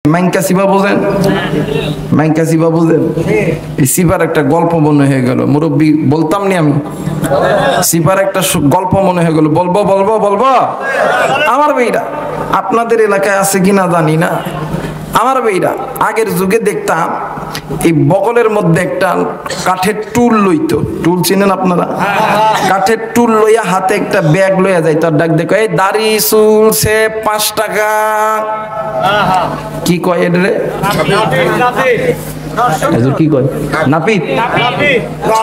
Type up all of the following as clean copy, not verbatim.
মাইনকা সিবা বোঝেন? মাইনকা সিবা বোঝেন? এই সিবার একটা গল্প মনে হয়ে গেল, মুরব্বী বলতাম নি আমি, সিবার একটা গল্প মনে হয়ে গেল, বলবো বলবো বলবো। আমার ভাইরা আপনাদের এলাকায় আছে কিনা জানি না, আমার ভাইরা আগের যুগে দেখতাম এই বগলের মধ্যে একটা কাঠের টুল লইতো। টুল চিনেন আপনারা? কাঠের টুল লইয়া হাতে একটা ব্যাগ লইয়া যায়, তার ডাক দেখো এই দাড়ি চুল সে 5 টাকা। কি কয় এর রে? কি কয়? নাপিত?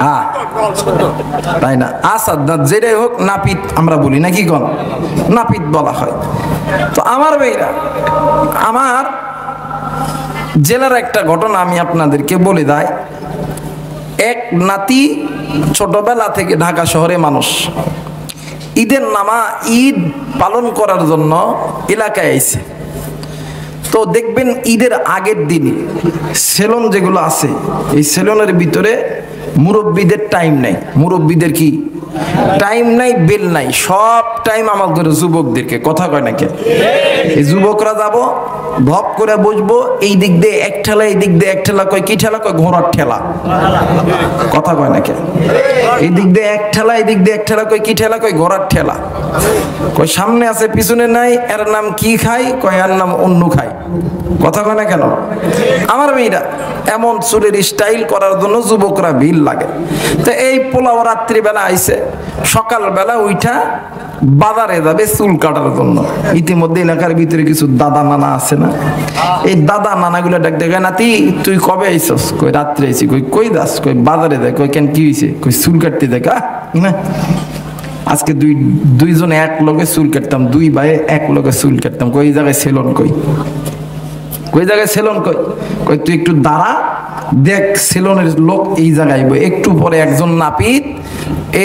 হ্যাঁ তাই না? আসাদ না যেটাই হোক নাপিত আমরা বলি না, কি কন? নাপিত বলা হয়। তো আমার ভাইরা, আমার জেলার একটা ঘটনা আমি আপনাদেরকে বলে দেয়। এক নাতি ছোটবেলা থেকে ঢাকা শহরে মানুষ, ঈদের নামা ঈদ পালন করার জন্য এলাকায় আইছে। তো দেখবেন ঈদের আগের দিন সেলুন যেগুলো আছে, এই সেলুনের ভিতরে মুরব্বীদের টাইম নাই। মুরব্বীদের কি টাইম নাই? বেল নাই, সব টাইম আমার ঘরে যুবকদেরকে। কথা কয় নাকি? এই যুবকরা যাব, ভপ করে বসবো, এই দিক দিয়ে এক ঠেলা, এই দিক দিয়ে এক ঠেলা। কয় কি ঠেলা? কয় ঘোড়ার ঠেলা। কথা কয় নাকি? এই দিক দিয়ে এক ঠেলা, এই দিক দিয়ে এক ঠেলা। কয় কি ঠেলা? কয় ঘোড়ার ঠেলা। কয় সামনে আছে পিছনে নাই, এর নাম কি খাই? কয় এর নাম অন্য খাই। কথা কয় না কেন? আমার মেয়েরা এমন চুলের স্টাইল করার জন্য যুবকরা ভিড় লাগে। তো এই পোলাও রাত্রিবেলা আইছে, সকালবেলা উঠা বাজারে যাবে চুল কাটার জন্য। ইতিমধ্যে এলাকার ভিতরে কিছু দাদা নানা আছে না, এই দাদা নানা গুলো ডাক দেখে, নাতি তুই কবে আইসস? কই রাত্রে আইসি। কই কই দাস? কই বাজারে দেখ। কই কেন কি হয়েছে? কই চুল কাটতে দেখ। না আজকে দুইজনে এক লগে চুল কাটতাম, দুই ভাই এক লগে চুল কাটতাম। কই জায়গায় সেলুন? কই কই জায়গায় সেলুন? কই কই তুই একটু দাঁড়া, দেখ সেলুনের লোক এই জায়গায়। একটু পরে একজন নাপিত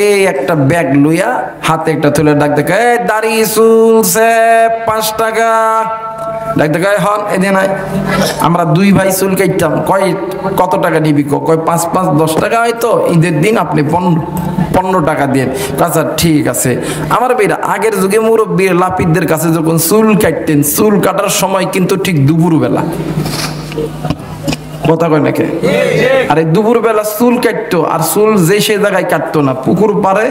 এই একটা ব্যাগ লইয়া হাতে একটা তুলে ডাক দেখে, এই দাড়ি চুল সে 5 টাকা। ডাক দেখে হন এদিন আয়, আমরা দুই ভাই চুল কাটতাম। কয় কত টাকা নিবি? কয় 5 5 10 টাকা। হয়তো ঈদের দিন আপনি 15 টাকা দিয়ে। আচ্ছা ঠিক আছে। আমার বেরা আগের যুগে মুরব্বী লাপিতদের কাছে যখন চুল কাটতেন, চুল কাটার সময় কিন্তু ঠিক দুপুর বেলা। কথা কয় নাকি? আরে দুপুর বেলা চুল কাটতো, আর চুল যে সে জায়গায় কাটতো না, পুকুর পাড়ে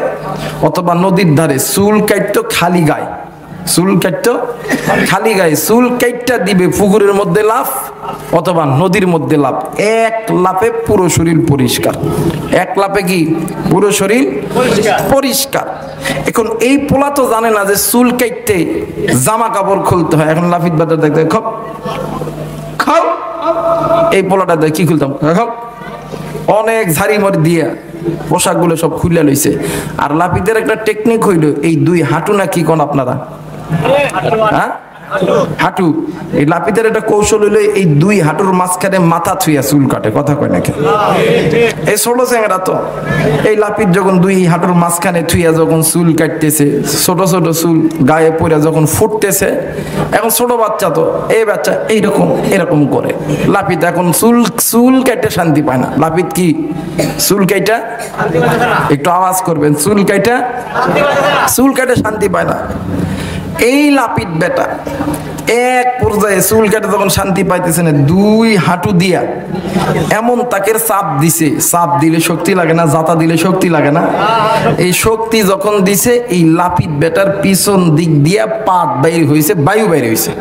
অথবা নদীর ধারে চুল কাটতো খালি গায়ে। চুল কাটতো খালি গায়ে। চুল কাটটা দিবে পুকুরের মধ্যে লাফ অথবা নদীর মধ্যে লাফ, এক লাফে পুরো শরীর পরিষ্কার। এক লাফে কি পুরো শরীর পরিষ্কার। এখন এই পোলা তো জানে না যে চুল কাটতে জামা কাপড় খুলতে হয়। এখন লাফিত বাজার দেখতে খপ খাও, এই পোলাটা দেখ কি খুলতাম, অনেক ঝাড়ি মারি দিয়া পোশাক গুলো সব খুলে লইছে। আর লাপিদের একটা টেকনিক হইল এই দুই হাঁটু না কি কোন আপনারা? হ্যাঁ হাঁটু। এই লাপিদের একটা কৌশল হইলো এই দুই হাঁটুর মাঝখানে মাথা থুইয়া চুল কাটে। কথা কয় নাকি? এই ছোট চ্যাংরা তো এই লাপিত যখন দুই হাঁটুর মাঝখানে থুইয়া যখন চুল কাটতেছে, ছোট ছোট চুল গায়ে পড়ে যখন ফুটতেছে, এখন ছোট বাচ্চা তো এই বাচ্চা এইরকম এরকম করে লাপিত এখন চুল কাটে শান্তি পায় না। লাপিত কি চুল কাইটা? একটু আওয়াজ করবেন। চুল কাটে শান্তি পায় না। এই লাপিত বেটা এক পর্যায়ে চুল কাটে যখন শান্তি পাইতেছে না, দুই হাঁটু দিয়া এমন তাকে চাপ দিছে। চাপ দিলে শক্তি লাগে না? জাতা দিলে শক্তি লাগে না? এই শক্তি যখন দিছে, এই লাপিত বেটার পিছন দিক দিয়া পাত বাইর হয়েছে, বায়ু বাইর হয়েছে।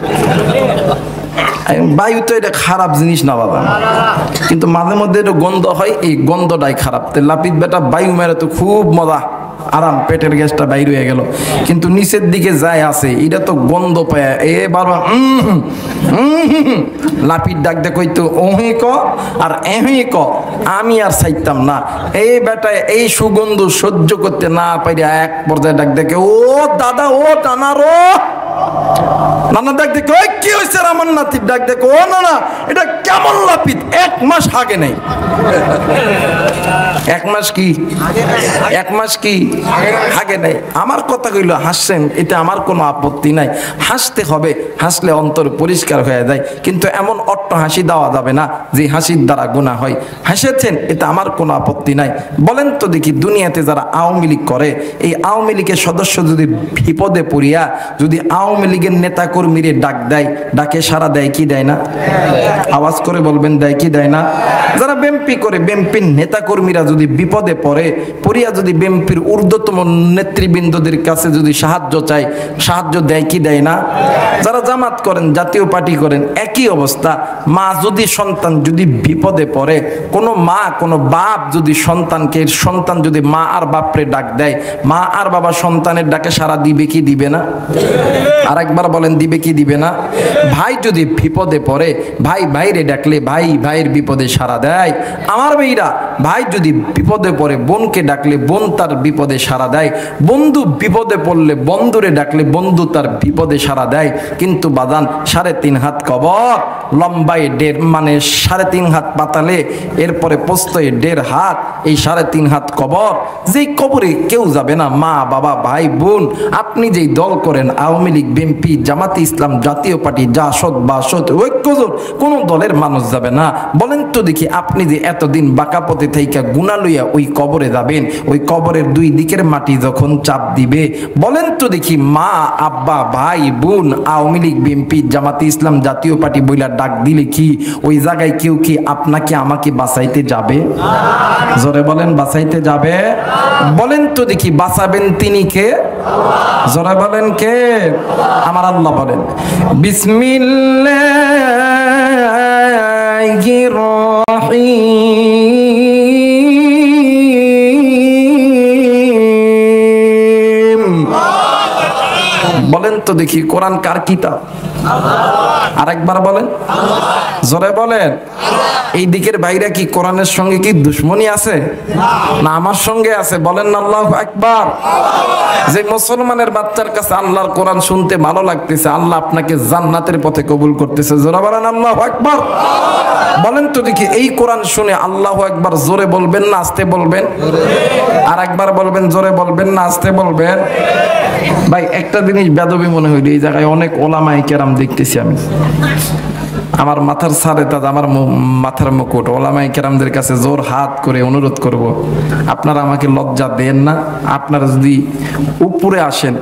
বায়ু তো এটা খারাপ জিনিস না বাবা, কিন্তু মাঝে মধ্যে এটা গন্ধ হয়, এই গন্ধটাই খারাপ। তো লাপিত বেটা বায়ু মেরে তো খুব মজা, আরাম, পেটের গ্যাসটা বাইর হয়ে গেল। কিন্তু নিচের দিকে যায় আছে, এটা তো গন্ধ পায় এবার লাপিত ডাক দেখ কইতো ওহি ক আর এহি ক, আমি আর চাইতাম না। এই বেটা এই সুগন্ধ সহ্য করতে না পারি এক পর্যায়ে ডাক দেখে, ও দাদা, ও টানারো নানা ডাক দেখে, ওই কি হয়েছে আমার নাতির? ডাক দেখো, ও না না এটা কেমন লাপিত, 1 মাস আগে নেই। 1 মাস কি 1 মাস কি আগে নাই। আমার কথা কইলো হাসছেন, এটা আমার কোনো আপত্তি নাই, হাসতে হবে, হাসলে অন্তর পরিষ্কার হয়ে যায়, কিন্তু এমন অট্ট হাসি দেওয়া যাবে না যে হাসির দ্বারা গুনাহ হয়। হাসেছেন, এটা আমার কোনো আপত্তি নাই। বলেন তো দেখি, দুনিয়াতে যারা আওয়ামী লীগ করে, এই আওয়ামী লীগের সদস্য যদি বিপদে পড়িয়া যদি আওয়ামী লীগের নেতা কর্মীরে ডাক দেয়, ডাকে সারা দেয় কি দেয় না? আওয়াজ করে বলবেন, দেয় কি দেয় না? যারা বিএনপি করে, বিএনপির নেতা কর্মীরা যদি বিপদে পড়িয়া যদি বিএনপির ঊর্ধ্বতম নেতৃবৃন্দদের কাছে যদি সাহায্য চায়, সাহায্য দেয় কি দেয় না? যারা জামাত করেন, জাতীয় পার্টি করেন, একই অবস্থা। মা যদি সন্তান যদি বিপদে পড়ে, কোনো মা কোনো বাপ যদি সন্তান যদি মা আর বাপরে ডাক দেয়, মা আর বাবা সন্তানের ডাকে সারা দিবে কি দিবে না? আরেকবার বলেন, দিবে কি দিবে না? ভাই যদি বিপদে পড়ে, ভাই ভাইরে ডাকলে ভাই ভাইয়ের বিপদে সারা দেয়। আমার ভাইরা, ভাই যদি বিপদে পড়ে, বোনকে ডাকলে বোন তার বিপদে সারা দেয়। বন্ধু বিপদে পড়লে বন্ধুরে ডাকলে বন্ধু তার বিপদে সারা দেয়। কিন্তু বাদান 3.5 হাত কবর, লম্বায় 1.5 মানে 3.5 হাত পাতালে, এরপরে পোস্তয়ে 1.5 হাত, এই 3.5 হাত কবর, যেই কবরে কেউ যাবে না, মা বাবা ভাই বোন। আপনি যেই দল করেন, আওয়ামী লীগ, বিএনপি, জামাতে ইসলাম, জাতীয় পার্টি, জাসদ বাসদ, ঐক্যজোট, কোন দলের মানুষ যাবে না। বলেন তো দেখি, আপনি যে এতদিন বাঁকা পথে থাইকা গুনাহ লইয়া ওই কবরে যাবেন, ওই কবরের 2 দিকের মাটি যখন চাপ দিবে, বলেন তো দেখি, মা আব্বা ভাই বোন, আওয়ামী লীগ, বিএনপি, জামাতে ইসলাম, জাতীয় পার্টি বইলা ডাক দিলে কি ওই জায়গায় কেউ কি আপনাকে আমাকে বাঁচাইতে যাবে? জোরে বলেন, বাঁচাইতে যাবে? বলেন তো দেখি, বাঁচাবেন তিনি কে? জোরে বলেন, কে? আমার আল্লাহ বলেন, বিসমিল্লাহির রহিম। বলেন তো দেখি, কোরআন কার কিতাব? আরেকবার বলেন, জোরে বলেন। এই দিকের বাইরে কি কোরআনের সঙ্গে কি দুশ্মনী আছে? না আমার সঙ্গে আছে? বলেন না আল্লাহু আকবার। যে মুসলমানের বাচ্চার কাছে আল্লাহর কোরআন শুনতে ভালো লাগতেছে, আল্লাহ আপনাকে জান্নাতের পথে কবুল করতেছে। জোরে বলেন আল্লাহু আকবার। বলেন তো দেখি, এই কোরআন শুনে আল্লাহু আকবার জোরে বলবেন না আস্তে বলবেন? আরেকবার বলবেন, জোরে বলবেন না আস্তে বলবেন? ভাই একটা জিনিস বেদবি মনে হইল, এই জায়গায় অনেক ওলামায়ে কেরাম দেখতেছি আমি। আমার মাথার সারে তাজ, আমার মাথার মুকুট, ওলামায়ে কেরামদের কাছে জোর হাত করে অনুরোধ করব, আপনারা আমাকে লজ্জা দেন না। আপনারা যদি উপরে আসেন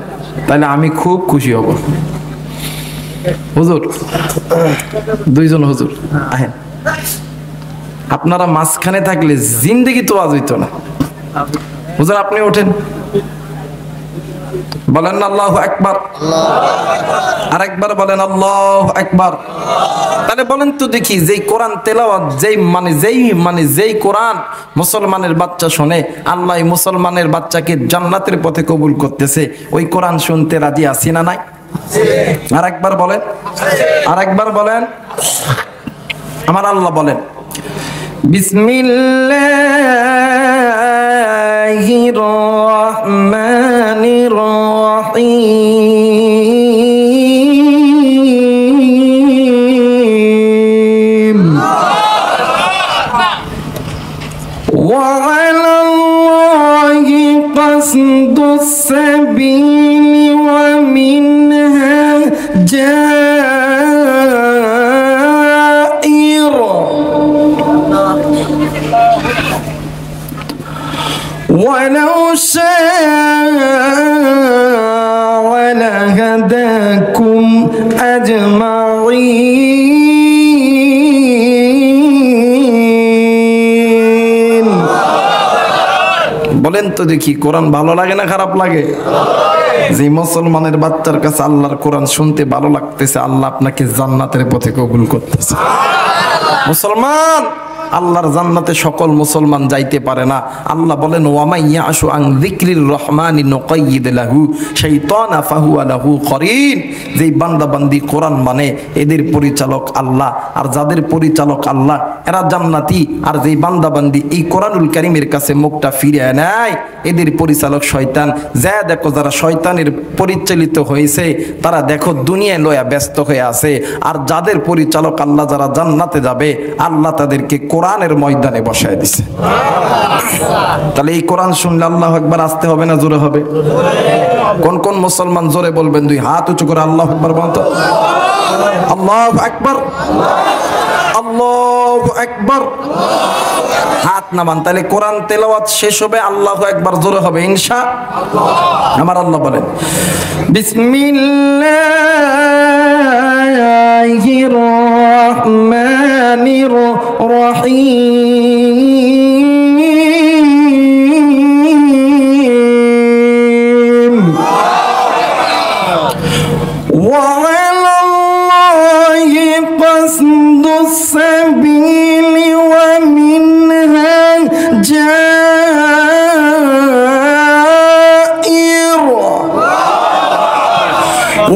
তাহলে আমি খুব খুশি হব। হুজুর, 2 জন হুজুর আহেন। আপনারা মাঝখানে থাকলে জিন্দেগি তো আজ হইতো না। হুজুর আপনি ওঠেন, বলেন না আল্লাহু আকবার। আরেকবার বলেন আল্লাহু আকবার। তাহলে বলেন তো দেখি, যেই কোরআন তেলাওয়াত, যেই কোরআন মুসলমানের বাচ্চা শোনে, আল্লাহ মুসলমানের বাচ্চাকে জান্নাতের পথে কবুল করতেছে, ওই কোরআন শুনতে রাজি আছি না নাই? আরেকবার বলেন, আরেকবার বলেন। আমার আল্লাহ বলেন, বিসমিল্লাহির রহমানির রহিম। ওয়া আলাল্লাহি কাসদুস সাবিলি ওয়া মিনহা জাইর ولو شاء لهداكم أجمعين। বলেন তো দেখি, কোরআন ভালো লাগে না খারাপ লাগে? যে মুসলমানের বাচ্চার কাছে আল্লাহর কোরআন শুনতে ভালো লাগতেছে, আল্লাহ আপনাকে জান্নাতের পথে কবুল করতেছে। মুসলমান, আল্লাহর জান্নাতে সকল মুসলমান যাইতে পারে না। আল্লাহ বলেন, ওয়ামাইয়া আশু আন যিকরির রহমানি নুকাইয়িদ লাহু শাইতানা ফাহুয়া লাহু করিন। যেই বান্দা বান্দি কোরআন মানে, এদের পরিচালক আল্লাহ, আর যাদের পরিচালক আল্লাহ এরা জান্নাতি। আর যেই বান্দা বান্দি এই কোরআনুল কারীমের কাছে মুখটা ফিরিয়ে নেয়, এদের পরিচালক শয়তান। যা দেখো, যারা শয়তানের পরিচালিত হয়েছে তারা দেখো দুনিয়ায় লয়া ব্যস্ত হয়ে আছে। আর যাদের পরিচালক আল্লাহ, যারা জান্নাতে যাবে, আল্লাহ তাদেরকে কোরআনের ময়দানে বসায় দিছে। তাহলে এই কোরআন শুনলে আল্লাহু আকবার আসতে হবে না জোরে হবে? কোন কোন মুসলমান জোরে বলবেন? দুই হাত উঁচু করে আল্লাহু আকবার বলেন তো। আল্লাহু আকবার, আল্লাহু আকবার। হাত নামান, তাহলে কোরআন তেলাওয়াত শেষ হবে, আল্লাহু আকবার জোরে হবে ইনশাআল্লাহ। আমার আল্লাহ বলেন বিসমিল্লাহির রহমানির রহিম। ওয়ালাল্লাহি কাসদুস সাবিলি ওয়া মিনহা জাইর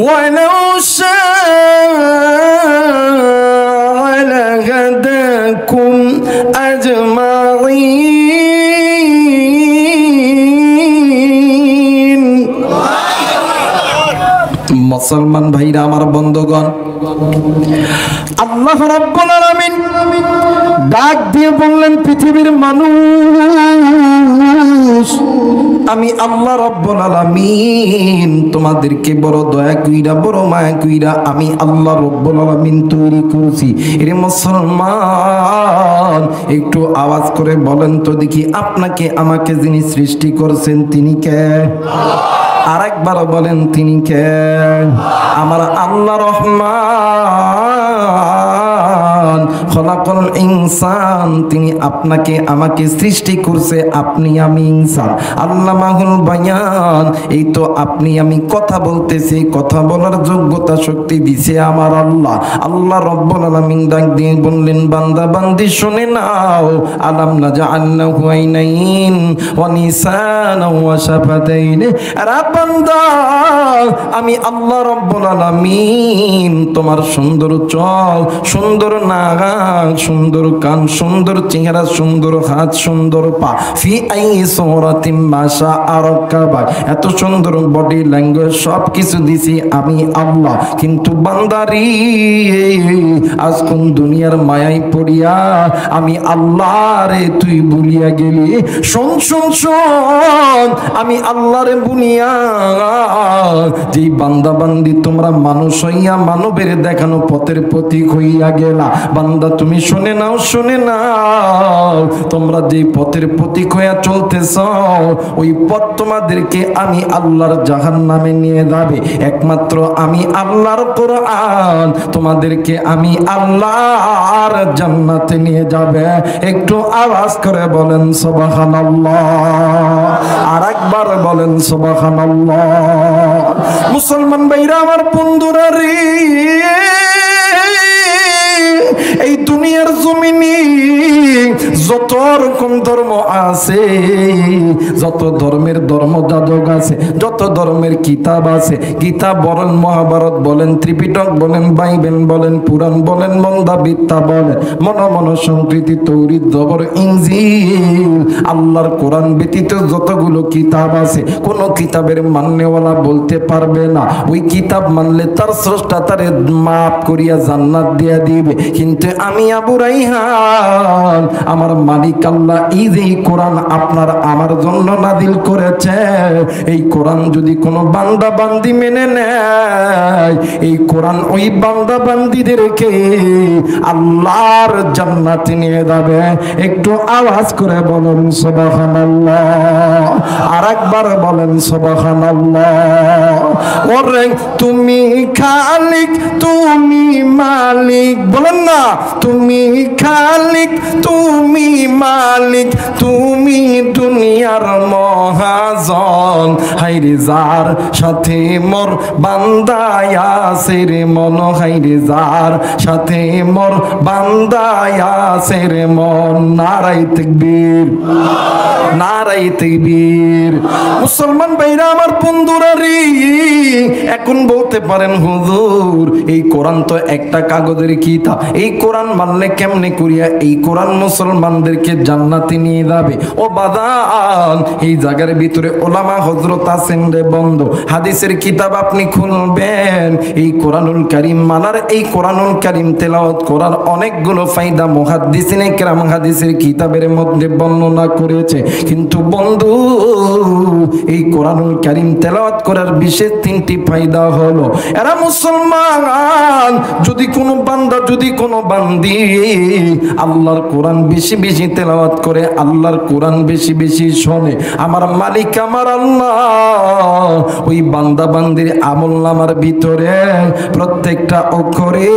ওয়ালাউ শাআ লাহাদাকুম আজমাইন। মুসলমান ভাইরা আমার বন্ধুগণ, আল্লাহ রাব্বুল আলামিন ডাক দিয়ে বললেন পৃথিবীর মানুষ, আমি আল্লাহ রাব্বুল আলামিন তোমাদেরকে বড় দয়া কইরা বড় মায়া কইরা আমি আল্লাহ রাব্বুল আলামিন তৈরি করেছি। এরে মুসলমান, একটু আওয়াজ করে বলেন তো দেখি, আপনাকে আমাকে যিনি সৃষ্টি করেছেন তিনি কে? আরেকবার বলেন তিনি কে? আমার আল্লাহ রহমান খলাকাল ইনসান, তিনি আপনাকে আমাকে সৃষ্টি করছে, আপনি আমি ইনসান। আল্লামাহুল বায়ান, এই তো আপনি আমি কথা বলতেছি, কথা বলার যোগ্যতা শক্তি দিছে আমার আল্লাহ। আল্লাহ রাব্বুল আলামিন ডাক দিয়ে বললেন বান্দা বান্দি শুনে নাও, আলাম নাজআলনাহু আইনাইন ওয়া লিসানাও ওয়া শাফাতাইন। বান্দা, আমি আল্লাহ রাব্বুল আলামিন তোমার সুন্দর চল, সুন্দর নাক, সুন্দর কান, সুন্দর চেহারা, সুন্দর হাত, সুন্দর পা, ফি আই সূরাতিম মাশা আরাকাবা, এত সুন্দর বডি ল্যাঙ্গুয়েজ সব কিছু দিছি আমি আল্লাহ। কিন্তু বান্দারি, আজ কোন দুনিয়ার মায়ায় পড়িয়া আমি আল্লাহরে তুই ভুলিয়া গেলি। শোন শোন শোন, আমি আল্লাহরে ভুলিয়া যেই বান্দা বান্দি তোমরা মানুষ হইয়া মানবের দেখানো পথের প্রতীক হইয়া গেলা। বান্দা তুমি শুনে নাও, শুনে নাও, তোমরা যেই পথের প্রতীক হইয়া চলতেছ, ওই পথ তোমাদেরকে আমি আল্লাহর জাহান্নামে নিয়ে যাবে। একমাত্র আমি আল্লাহর কোরআন তোমাদেরকে আমি আল্লাহর জান্নাতে নিয়ে যাবে। একটু আওয়াজ করে বলেন সুবহানাল্লাহ, আরেকবার বলেন সুবহানাল্লাহ। মুসলমান ভাইরা আমার বন্ধুরা রে, এই দুনিয়ার জমিনে যত রকম ধর্ম আছে, যত ধর্মের ধর্ম যাজক আছে, যত ধর্মের কিতাব আছে, গীতা বলেন, মহাভারত বলেন, ত্রিপিটক বলেন, বাইবেল বলেন, পুরাণ বলেন, মন্দাবিদ্যা বলেন, মন সংস্কৃতি, তৌরিত, জবর, ইনজিল, আল্লাহর কোরআন ব্যতীত যতগুলো কিতাব আছে, কোন কিতাবের মাননেওয়ালা বলতে পারবে না ওই কিতাব মানলে তার স্রষ্টা তারে মাফ করিয়া জান্নাত দিয়া দিবে। কিন্তু আমি আবু রাইহান, আমার মালিক আল্লাহ এই যে কোরআন আপনার আমার জন্য নাজিল করেছে, এই কোরআন যদি কোনো বান্দা বান্দি মেনে নেয়, এই কোরআন ওই বান্দা বান্দিদেরকে আল্লাহর জান্নাতে নিয়ে যাবে। একটু আওয়াজ করে বলেন সুবহানাল্লাহ, আরেকবার বলেন সুবহানাল্লাহ। ওরে তুমি খালিক, তুমি মালিক, বলেন না, তুমি খালিক, তুমি মালিক, তুমি দুনিয়ার মহাজন। হাইরে যার সাথে মোর বান্দায় আছে রে মন, হাইরে যার সাথে মোর বান্দায় আছে রে মন। নারায়ে তাকবীর, নারায়ে তাকবীর। মুসলমান ভাইরা আমার বন্ধুরা রে, এখন বলতে পারেন হুজুর এই কোরআন তো একটা কাগজের কিতাব, এই কোরআন মানলে কেমনে করিয়া এই কোরআন মুসলমানদের তোমাদেরকে জান্নাতে নিয়ে যাবে। ও বাদান, এই জায়গার ভিতরে ওলামা হযরত আছেন রে বন্ধু, হাদিসের কিতাব আপনি খুলবেন, এই কোরআনুল কারীম মানার, এই কোরআনুল কারীম তেলাওয়াত করার অনেকগুলো ফায়দা মুহাদ্দিসিনে কেরাম হাদিসের কিতাবের মধ্যে বর্ণনা করেছে। কিন্তু বন্ধু, এই কোরআনুল কারীম তেলাওয়াত করার বিশেষ 3টি ফায়দা হলো, এরা মুসলমান যদি কোনো বান্দা, যদি কোনো বান্দি আল্লাহর কোরআন বেশি বেশি তেলাওয়াত করে, আল্লাহর কোরআন বেশি বেশি শোনে, আমার মালিক আমার আল্লাহ ওই বান্দা বান্দির আমলনামার ভিতরে প্রত্যেকটা অক্ষরে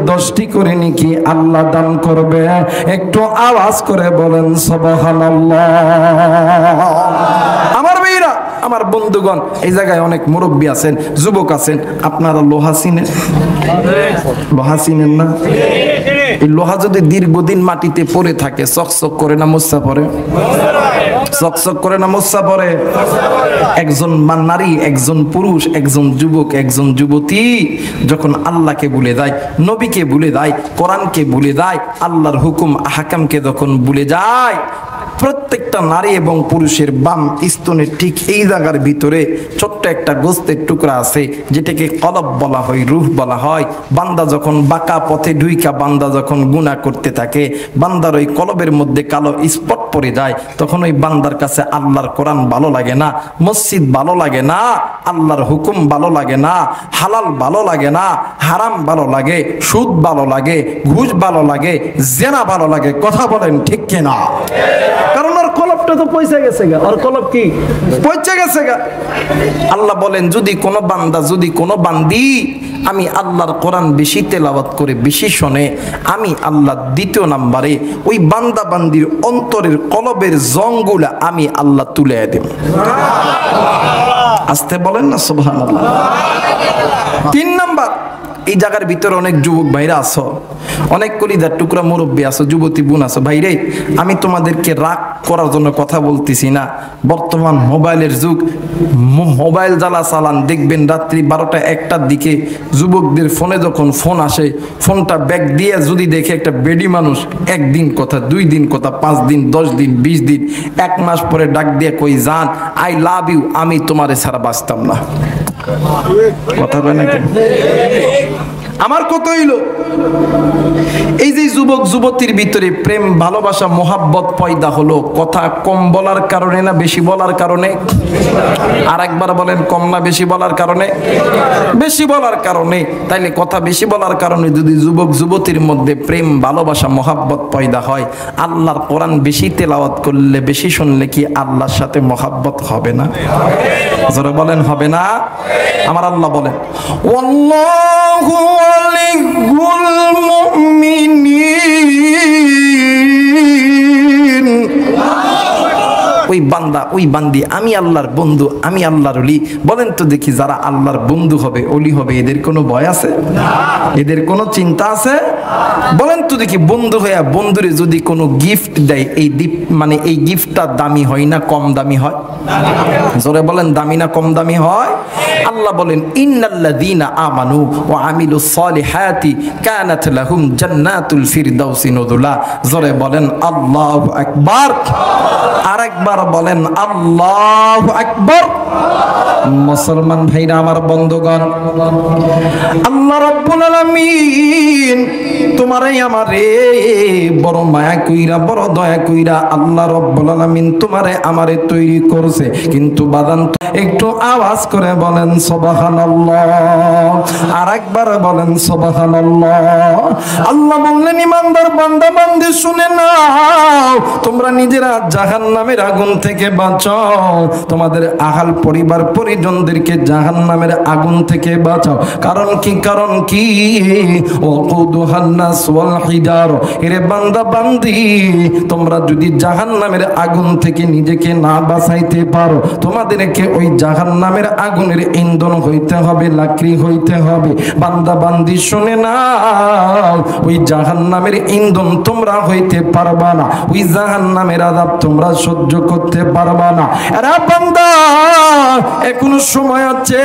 10টি করে নেকি আল্লাহ দান করবে। একটু আওয়াজ করে বলেন সুবহানাল্লাহ। আমার ভাইরা, আমার বন্ধুগণ, এই জায়গায় অনেক মুরব্বী আছেন, যুবক আছেন, আপনারা লোহা চিনেন? লোহা চিনেন না? এই লোহা যদি দীর্ঘদিন মাটিতে পড়ে থাকে চকচক করে না মোছা পড়ে? চকচক করে না মোছা পড়ে? একজন নারী, একজন পুরুষ, একজন যুবক, একজন যুবতী যখন আল্লাহকে ভুলে যায়, নবীকে ভুলে যায়, কোরআনকে ভুলে যায়, আল্লাহর হুকুম আহকামকে যখন ভুলে যায়, প্রত্যেকটা নারী এবং পুরুষের বাম স্তনের ঠিক এই জায়গার ভিতরে ছোট্ট একটা গোস্তের টুকরা আছে, যেটাকে কলব বলা হয়, রূহ বলা হয়। বান্দা যখন বাঁকা পথে ঢুইকা বান্দা যখন গুনাহ করতে থাকে, বান্দার ওই কলবের মধ্যে কালো স্পট পড়ে যায়, তখন ওই বান্দার কাছে আল্লাহর কোরআন ভালো লাগে না, মসজিদ ভালো লাগে না, আল্লাহর হুকুম ভালো লাগে না, হালাল ভালো লাগে না, হারাম ভালো লাগে, সুদ ভালো লাগে, ঘুষ ভালো লাগে, জেনা ভালো লাগে। কথা বলেন ঠিক কিনা? কারণ ওর কলবটা তো পয়সা গেছে গা, ওর কলব কি পয়সা গেছে গা। আল্লাহ বলেন, যদি কোনো বান্দা, যদি কোনো বান্দি আমি আল্লাহর কোরআন বেশি তেলাওয়াত করে, বেশি শোনে, আমি আল্লাহ 2 নম্বরে ওই বান্দা বান্দির অন্তরের কলবের জংগুলা আমি আল্লাহ তুলে দেব। আস্তে বলেন না সুবহানাল্লাহ। 3 নাম্বার, এই জায়গার ভিতরে অনেক যুবক ভাইরা আছো, অনেক কলিজার টুকরা মুরব্বী আছো, যুবতী বোন আছো। ভাইরে, আমি তোমাদেরকে রাগ করার জন্য কথা বলতেছি না। বর্তমান মোবাইলের যুগ, মোবাইল জ্বালা চালান, দেখবেন রাত্রি 12টা 1টার দিকে যুবকদের ফোনে যখন ফোন আসে, ফোনটা ব্যাগ দিয়ে যদি দেখে একটা বেডি মানুষ, 1 দিন কথা, 2 দিন কথা, 5 দিন, 10 দিন, 20 দিন, 1 মাস পরে ডাক দিয়ে কই জান, আই লাভ ইউ, আমি তোমারে ছাড়া বাঁচতাম না। কথা বলে নাকি? আমার কত হইলো, এই যে যুবক যুবতীর ভিতরে প্রেম, ভালোবাসা, মোহাব্বত পয়দা হলো, কথা কম বলার কারণে না বেশি বলার কারণে? আর একবার বলেন, কম না বেশি বলার কারণে? বেশি বলার কারণে। তাইলে কথা বেশি বলার কারণে যদি যুবক যুবতীর মধ্যে প্রেম, ভালোবাসা, মোহাব্বত পয়দা হয়, আল্লাহর কোরআন বেশি তেলাওয়াত করলে, বেশি শুনলে কি আল্লাহর সাথে মোহাব্বত হবে না? জোরে বলেন, হবে না? আমার আল্লাহ বলেন, ওয়াল্লাহু ওয়ালিয়ুল মুমিনিন। ওই বান্দা, ওই বান্দি আমি আল্লাহর বন্ধু, আমি আল্লাহর ওলি। বলেন তো দেখি, যারা আল্লাহর বন্ধু হবে, ওলি হবে, এদের কোনো ভয় আছে? এদের কোনো চিন্তা আছে? বলেন তো দেখি, বন্ধু হইয়া বন্ধুরে যদি কোনো গিফট দেয়, এই মানে এই গিফটটা দামি হয় না কম দামি হয়? জোরে বলেন, দামি না কম দামি হয়? আল্লাহ বলেন, ইন্নাল্লাযীনা আমানু ওয়া আমিলুস সালিহাতি কানাত লাহুম জান্নাতুল ফিরদাউসি নুজুলা। জোরে বলেন আল্লাহু আকবার। আরেকবার বলেন আল্লাহু আকবার। মুসলমান ভাইরা, আমার বন্ধুগণ, আল্লাহ রাব্বুল আলামিন তোমারে আমারে বড় মায়া কইরা, বড় দয়া কইরা আল্লাহ রাব্বুল আলামিন তোমারে আমারে তৈরি করছে। কিন্তু বাদান, একটু আওয়াজ করে বলেন সুবহানাল্লাহ। আরেকবার বলেন সুবহানাল্লাহ। আল্লাহ বললেন, ইমানদার বান্দা বান্দি শুনে নাও, তোমরা নিজেরা জাহান্নামের আগুন থেকে বাঁচাও, তোমাদের আহাল পরিবার পরিজনদেরকে জাহান্নামের আগুন থেকে বাঁচাও। কারণ কি? কারণ কি? ওয়াকুদুহান নাস ওয়াল হিজার। এরে বান্দা বান্দি, তোমরা যদি জাহান্নামের আগুন থেকে নিজেকে না বাঁচাইতে পারো, তোমাদেরকে ওই জাহান্নামের আগুনের ইন্ধন হইতে হবে, লাকড়ি হইতে হবে। বান্দা বান্দি শুনে নাও, ওই জাহান্নামের ইন্ধন তোমরা হইতে পারবা না, ওই জাহান্নামের আযাব তোমরা সহ্য করতে পারবা না। এরা বান্দা এখনো সময় আছে,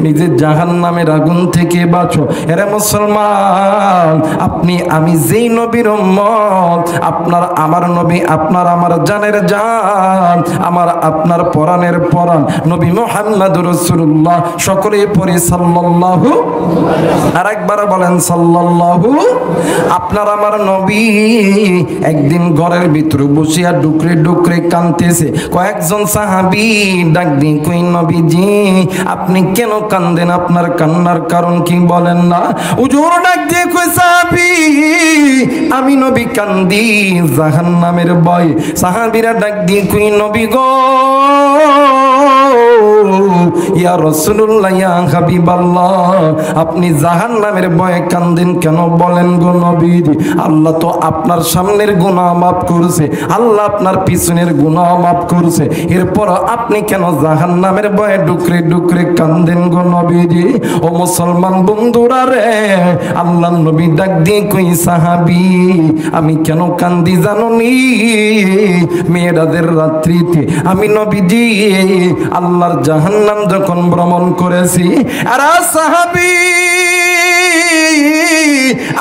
নিজের জাহান্নামের আগুন থেকে বাঁচো। এরা মুসলমান, আপনি আমি যেই নবীর উম্মত, আপনার আমার নবী, আপনার আমার জানের জান, আমার আপনার পরাণের পরাণ নবী মুহাম্মদুর রাসূলুল্লাহ, সকলে পড়ি সাল্লাল্লাহু। আর একবার বলেন সাল্লাল্লাহু। আপনার আমার নবী একদিন ঘরের ভিতরে বসিয়া ডুকরে ডুকরে কাঁদতেছে। কয়েকজন সাহাবী ডাক দিয়ে কই নবীজি আপনি কেন কাঁদেন, আপনার কান্নার কারণ কি বলেন না? হুজুর ডাক দিয়ে কই সাহাবী আমি নবী কান্দি জাহান্নামের ভয়। সাহাবীরা ডাক দিয়ে কই নবী গো ইয়া রাসূলুল্লাহ ইয়া হাবিবাল্লাহ আপনি জাহান্নামের ভয়ে কাঁদেন কেন বলেন গো নবী? আল্লাহ তো আপনার সামনের গুনাহ মাফ করছে, আল্লাহ আপনার পিছনের গুনাহ মাফ করছে, এরপর আপনি কেন জাহান্নামের ভয়ে ডুকরে ডুকরে কাঁদেন গো নবীজি? ও মুসলমান বন্ধুরা রে, আল্লাহর নবী ডাক দিয়ে কই সাহাবী আমি কেন কান্দি জানো নি? মেরাজের রাত্রিতে আমি নবীজি আল্লাহর জাহান্নাম যখন ভ্রমণ করেছি, আর সাহাবী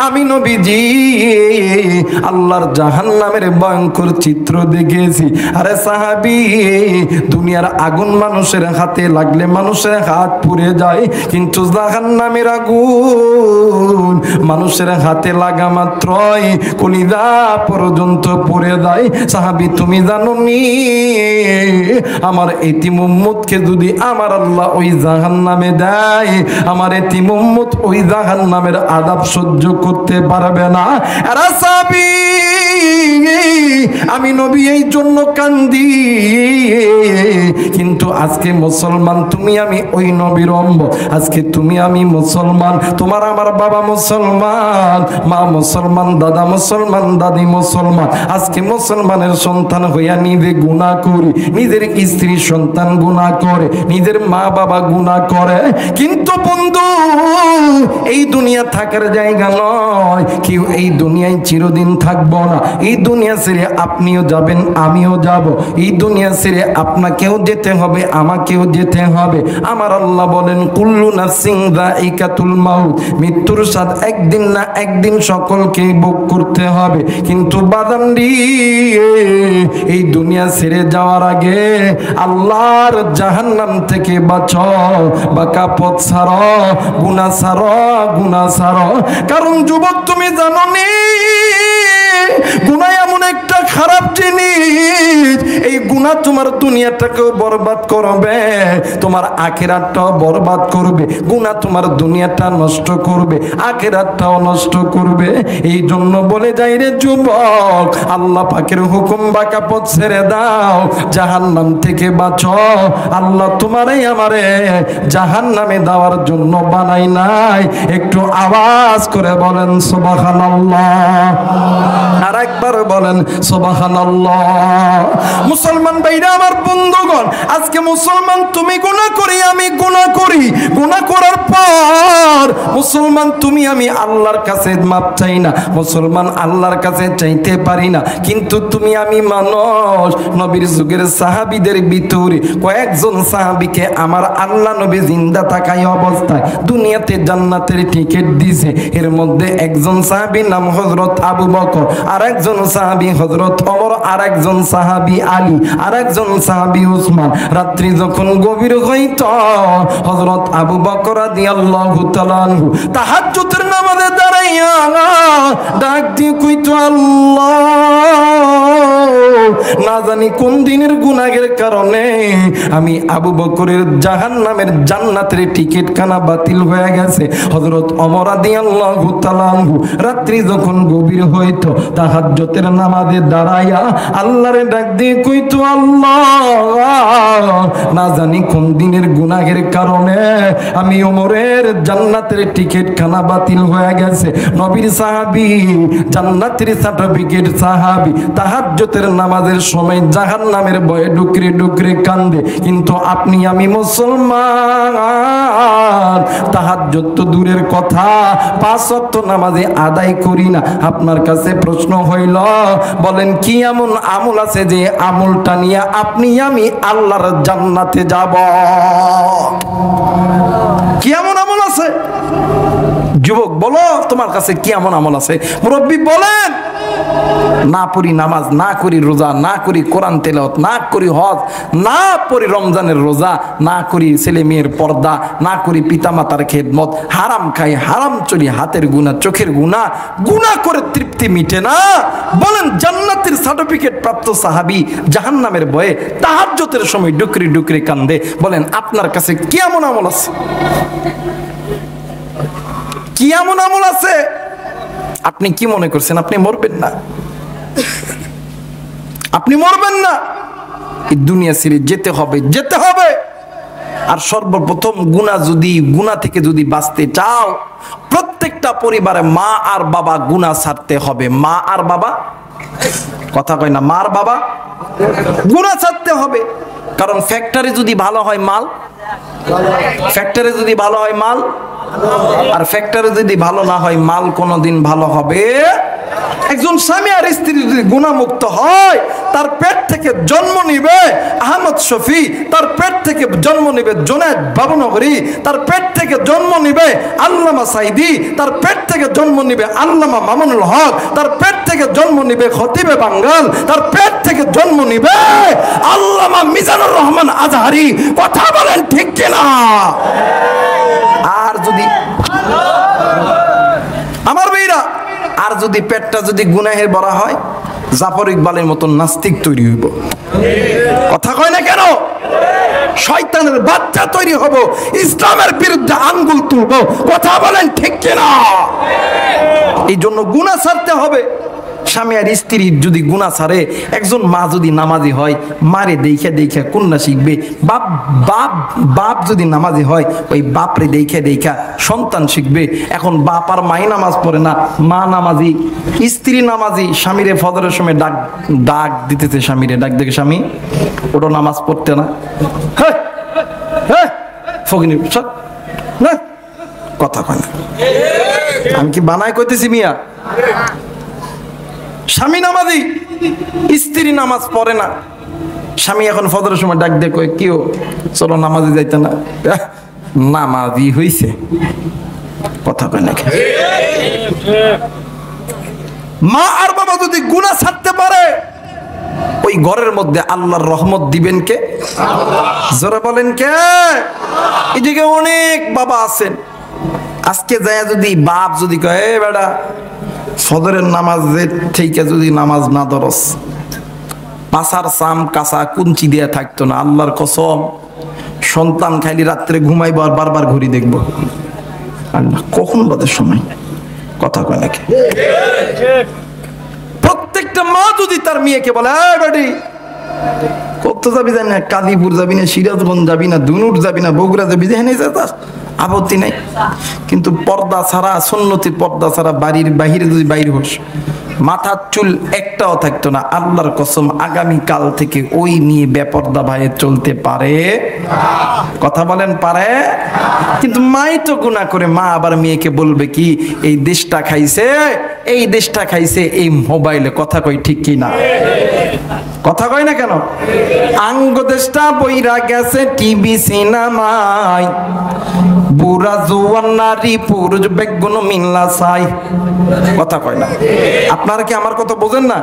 আমি নবীজি আল্লাহর জাহান্নামের ভয়ঙ্কর চিত্র দেখেছি। আরে সাহাবী দুনিয়ার আগুন মানুষের হাতে লাগলে মানুষের হাত পুড়ে যায়, কিন্তু জাহান্নামের আগুন মানুষের হাতে লাগা মাত্রই কলিজা পর্যন্ত পুড়ে যায়। সাহাবী তুমি জানো নি আমার এতিম উম্মতকে যদি আমার আল্লাহ ওই জাহান্নামে দেয়, আমার এতিম উম্মত ওই জাহান্নামের আযাব সহ্য করতে পারবে না। আর সাহাবী আমি নবী এই জন্য কান্দি, কিন্তু আজকে মুসলমান তুমি আমি ওই নবীর উম্মত, আজকে তুমি আমি মুসলমান, তোমার আমার বাবা মুসলমান, মা মুসলমান, দাদা মুসলমান, দাদি মুসলমান, আজকে মুসলমানের সন্তান হইয়া নিজে গুনাহ করি, নিজের স্ত্রী সন্তান গুনাহ করে, নিজের মা বাবা গুনাহ করে। কিন্তু বন্ধু এই দুনিয়া থাকার জায়গা নয়, কেউ এই দুনিয়ায় চিরদিন থাকবো না। এই দুনিয়া ছেড়ে আপনিও যাবেন, আমিও যাব। এই দুনিয়া ছেড়ে আপনাকেও যেতে হবে, আমাকেও যেতে হবে। আমার আল্লাহ বলেন কুল্লু নাফসিন যায়িকাতুল মাউত, মৃত্যুর স্বাদ একদিন না একদিন সকলকে ভোগ করতে হবে। কিন্তু বাদান্ডি এই দুনিয়া ছেড়ে যাওয়ার আগে আল্লাহর জাহান্নাম থেকে বাঁচো, বাঁকা পথ ছাড়ো, গুনাহ ছাড়ো, গুনাহ ছাড়ো। কারণ যুবক তুমি জানো নি গুনাহ এমন একটা খারাপ জিনিস, এই গুনাহ তোমার দুনিয়াটাকেও বরবাদ করবে, তোমার আখিরাতটাও বরবাদ করবে। গুনাহ তোমার দুনিয়াটা নষ্ট করবে, আখিরাতটাও নষ্ট করবে। এই জন্য বলে যাই রে যুবক, আল্লাহ পাকের হুকুম বাঁকা পথ ছেড়ে দাও, জাহান্নাম থেকে বাঁচো। আল্লাহ তোমারই আমারে জাহান্নামে দেওয়ার জন্য বানাই নাই। একটু আওয়াজ করে বলেন সুবহানাল্লাহ। আর একবার বলেন সুবহানাল্লাহ। মুসলমান ভাইরা আমার বন্ধুগণ, আজকে মুসলমান তুমি গুনাহ করি, আমি গুনাহ করি, গুনাহ করার পর মুসলমান তুমি আমি আল্লাহর কাছে মাপ চাই না, মুসলমান আল্লাহর কাছে চাইতে পারি না। কিন্তু তুমি আমি মানুষ, নবীর যুগের সাহাবীদের ভিতরে কয়েকজন সাহাবীকে আমার আল্লাহ নবী জিন্দা থাকাই অবস্থায় দুনিয়াতে জান্নাতের টিকিট দিয়েছে। এর মধ্যে একজন সাহাবী নাম হযরত আবু বকর, আর একজন সাহাবী হযরত ওমর, আর একজন সাহাবী আলী, আর একজন সাহাবী উসমান। রাত্রি যখন গভীর হইত, হযরত আবু বকর রাদিয়াল্লাহু তাআলা আনহু তাহাজ্জুদের নামাজে দাঁড়াইয়া ডাক দিয়ে কইতো আল্লাহ, না জানি কোন দিনের গুনাহের কারণে আমি আবু বকরের জাহান্নামের জান্নাতের টিকিট খানা বাতিল হয়ে গেছে। হযরত ওমর রাদিয়াল্লাহু তাআলা আনহু রাত্রি যখন গভীর হইতো তাহাজ্জুদের নামাজে দাঁড়াইয়া আল্লাহরে ডাক দিয়ে কইতো আল্লাহ, না জানি কোন দিনের গুনাহের কারণে আমি ওমরের জান্নাতের টিকিট খানা বাতিল হয়ে গেছে। নবীর সাহাবী, জান্নাতের সার্টিফিকেট সাহাবী, তাহাজ্জুদের নামাজের সময় জাহান্নামের ভয়ে ডুকরে ডুকরে কান্দে। কিন্তু আপনি আমি মুসলমান, বাজান, তাহাজ্জুদ তো দূরের কথা, 5 ওয়াক্ত নামাজে আদায় করি না। আপনার কাছে প্রশ্ন হইল, বলেন কি এমন আমল আছে যে আমলটা নিয়ে আপনি আমি আল্লাহর জান্নাতে যাব? কি এমন আমল আছে? যুবক বলো, তোমার কাছে কি এমন আমল আছে? মুরব্বী বলেন। না পড়ি নামাজ, না করি রোজা, না করি কোরআন তেলাওয়াত, না করি হজ, না পড়ি রমজানের রোজা, না করি ছেলে মেয়ের পর্দা, না করি পিতামাতার খেদমত, হারাম খাই, হারাম চলি, হাতের গুনাহ, চোখের গুনাহ, গুনাহ করে তৃপ্তি মিটে না। বলেন জান্নাতের সার্টিফিকেট প্রাপ্ত সাহাবী জাহান্নামের ভয়ে তাহাজ্জুদের সময় ডুকরি ডুকরি কান্দে। বলেন আপনার কাছে কি এমন আমল আছে? কি এমন আমল আছে? আপনি কি মনে করছেন আপনি মরবেন না? আপনি মরবেন না, এই দুনিয়া ছেড়ে যেতে হবে, যেতে হবে। আর সর্বপ্রথম গুনাহ থেকে যদি বাঁচতে চাও, প্রত্যেকটা পরিবারে মা আর বাবা গুনাহ ছাড়তে হবে। মা আর বাবা, কথা কয় না, মা আর বাবা গুনাহ ছাড়তে হবে। কারণ ফ্যাক্টরি যদি ভালো হয় মাল, ফ্যাক্টরি যদি ভালো হয় মাল, আর ফ্যাক্টরি যদি ভালো না হয় মাল কোনোদিন ভালো হবে? একজন স্বামী আর স্ত্রী যদি গুনাহমুক্ত হয়, তার পেট থেকে জন্ম নিবে আহমদ শফি, তার পেট থেকে জন্ম নিবে জুনায়েদ বাবুনগরী, তার পেট থেকে জন্ম নিবে আল্লামা সাইদি, তার পেট থেকে জন্ম নিবে আল্লামা মামুনুল হক, তার পেট থেকে জন্ম নিবে খতিবে বাঙ্গাল, তার পেট থেকে জন্ম নিবে আল্লামা মিজানুর রহমান আজহারি। কথা বলেন ঠিক কিনা? আর যদি আমার ভাইরা, আর যদি পেটটা যদি গুনাহের ভরা হয়, জাফর ইকবালের মতন নাস্তিক তৈরি হইব। কথা কয় না কেন? শয়তানের বাচ্চা তৈরি হব, ইসলামের বিরুদ্ধে আঙ্গুল তুলব। কথা বলেন ঠিক কিনা? এই জন্য গুনাহ ছাড়তে হবে। স্বামী আর স্ত্রী যদি গুনাহ ছাড়ে, একজন মা যদি নামাজি হয়, মারে দেখে দেখে কন্যা শিখবে। বাপ যদি নামাজি হয়, ওই বাপরে দেখে দেখে সন্তান শিখবে। এখন বাপ আর মাই নামাজ পড়ে না, মা নামাজি, স্ত্রী নামাজি, স্বামীরে ফজরের সময় ডাক দিতেছে, স্বামীরে ডাক দেখে, স্বামী ওটা নামাজ পড়তে না, ফকিনি না, কথা কয় না। আমি কি বানায় কইতেছি মিয়া? স্বামী নামাজি, স্ত্রী নামাজ পড়ে না। স্বামী এখন ফজরের সময় ডাক দিয়ে কয়, কিও চলো নামাজি যাইতে না? নামাজি হইছে, কথা কয় না। মা আর বাবা যদি গুনাহ ছাড়তে পারে, ওই ঘরের মধ্যে আল্লাহর রহমত দিবেন কে? জোরে বলেন কে? এদিকে অনেক বাবা আছেন, আজকে যায় যদি বাপ যদি কয়, বেটা ফজরের নামাজের থেকে যদি নামাজ না ধরস, পাছার চাম কাঁচা কুঞ্চি দিয়ে থাকতো না, আল্লাহর কসম সন্তান খাইলি রাত্রে ঘুমাইবো আর বারবার ঘুরি দেখবো। আল্লাহ কখন বাদের সময়, কথা কয় নাকি? প্রত্যেকটা মা যদি তার মেয়েকে বলে, বেটি কত যাবি জানি না, কাদিপুর যাবি না, সিরাজগঞ্জ যাবি না, দুনুর যাবি না, বগুড়া যাবি, যেখানে যাস আপত্তি নাই, কিন্তু পর্দা ছাড়া, সুন্নতির পর্দা ছাড়া বাড়ির বাহিরে যদি বাইর হোস, মাথার চুল একটাও থাকতো না, আল্লাহর কসম আগামী কাল থেকে ওই নিয়ে বেপর্দা ভাইয়ে চলতে পারে? কথা বলেন পারে? কিন্তু মাই তো গুনাহ করে, মা আবার মেয়েকে বলবে কি, এই দেশটা খাইছে, এই দেশটা খাইছে এই মোবাইলে। কথা কই ঠিক কি না? কথা কয় না কেন? আঙ্গ দেশটা বইরা গেছে টিভি সিনেমায়, বুড়া জোয়ান নারী পুরুষ বেগুন মিল্লা চাই। কথা কয় না? আপনারা কি আমার কথা বোঝেন না?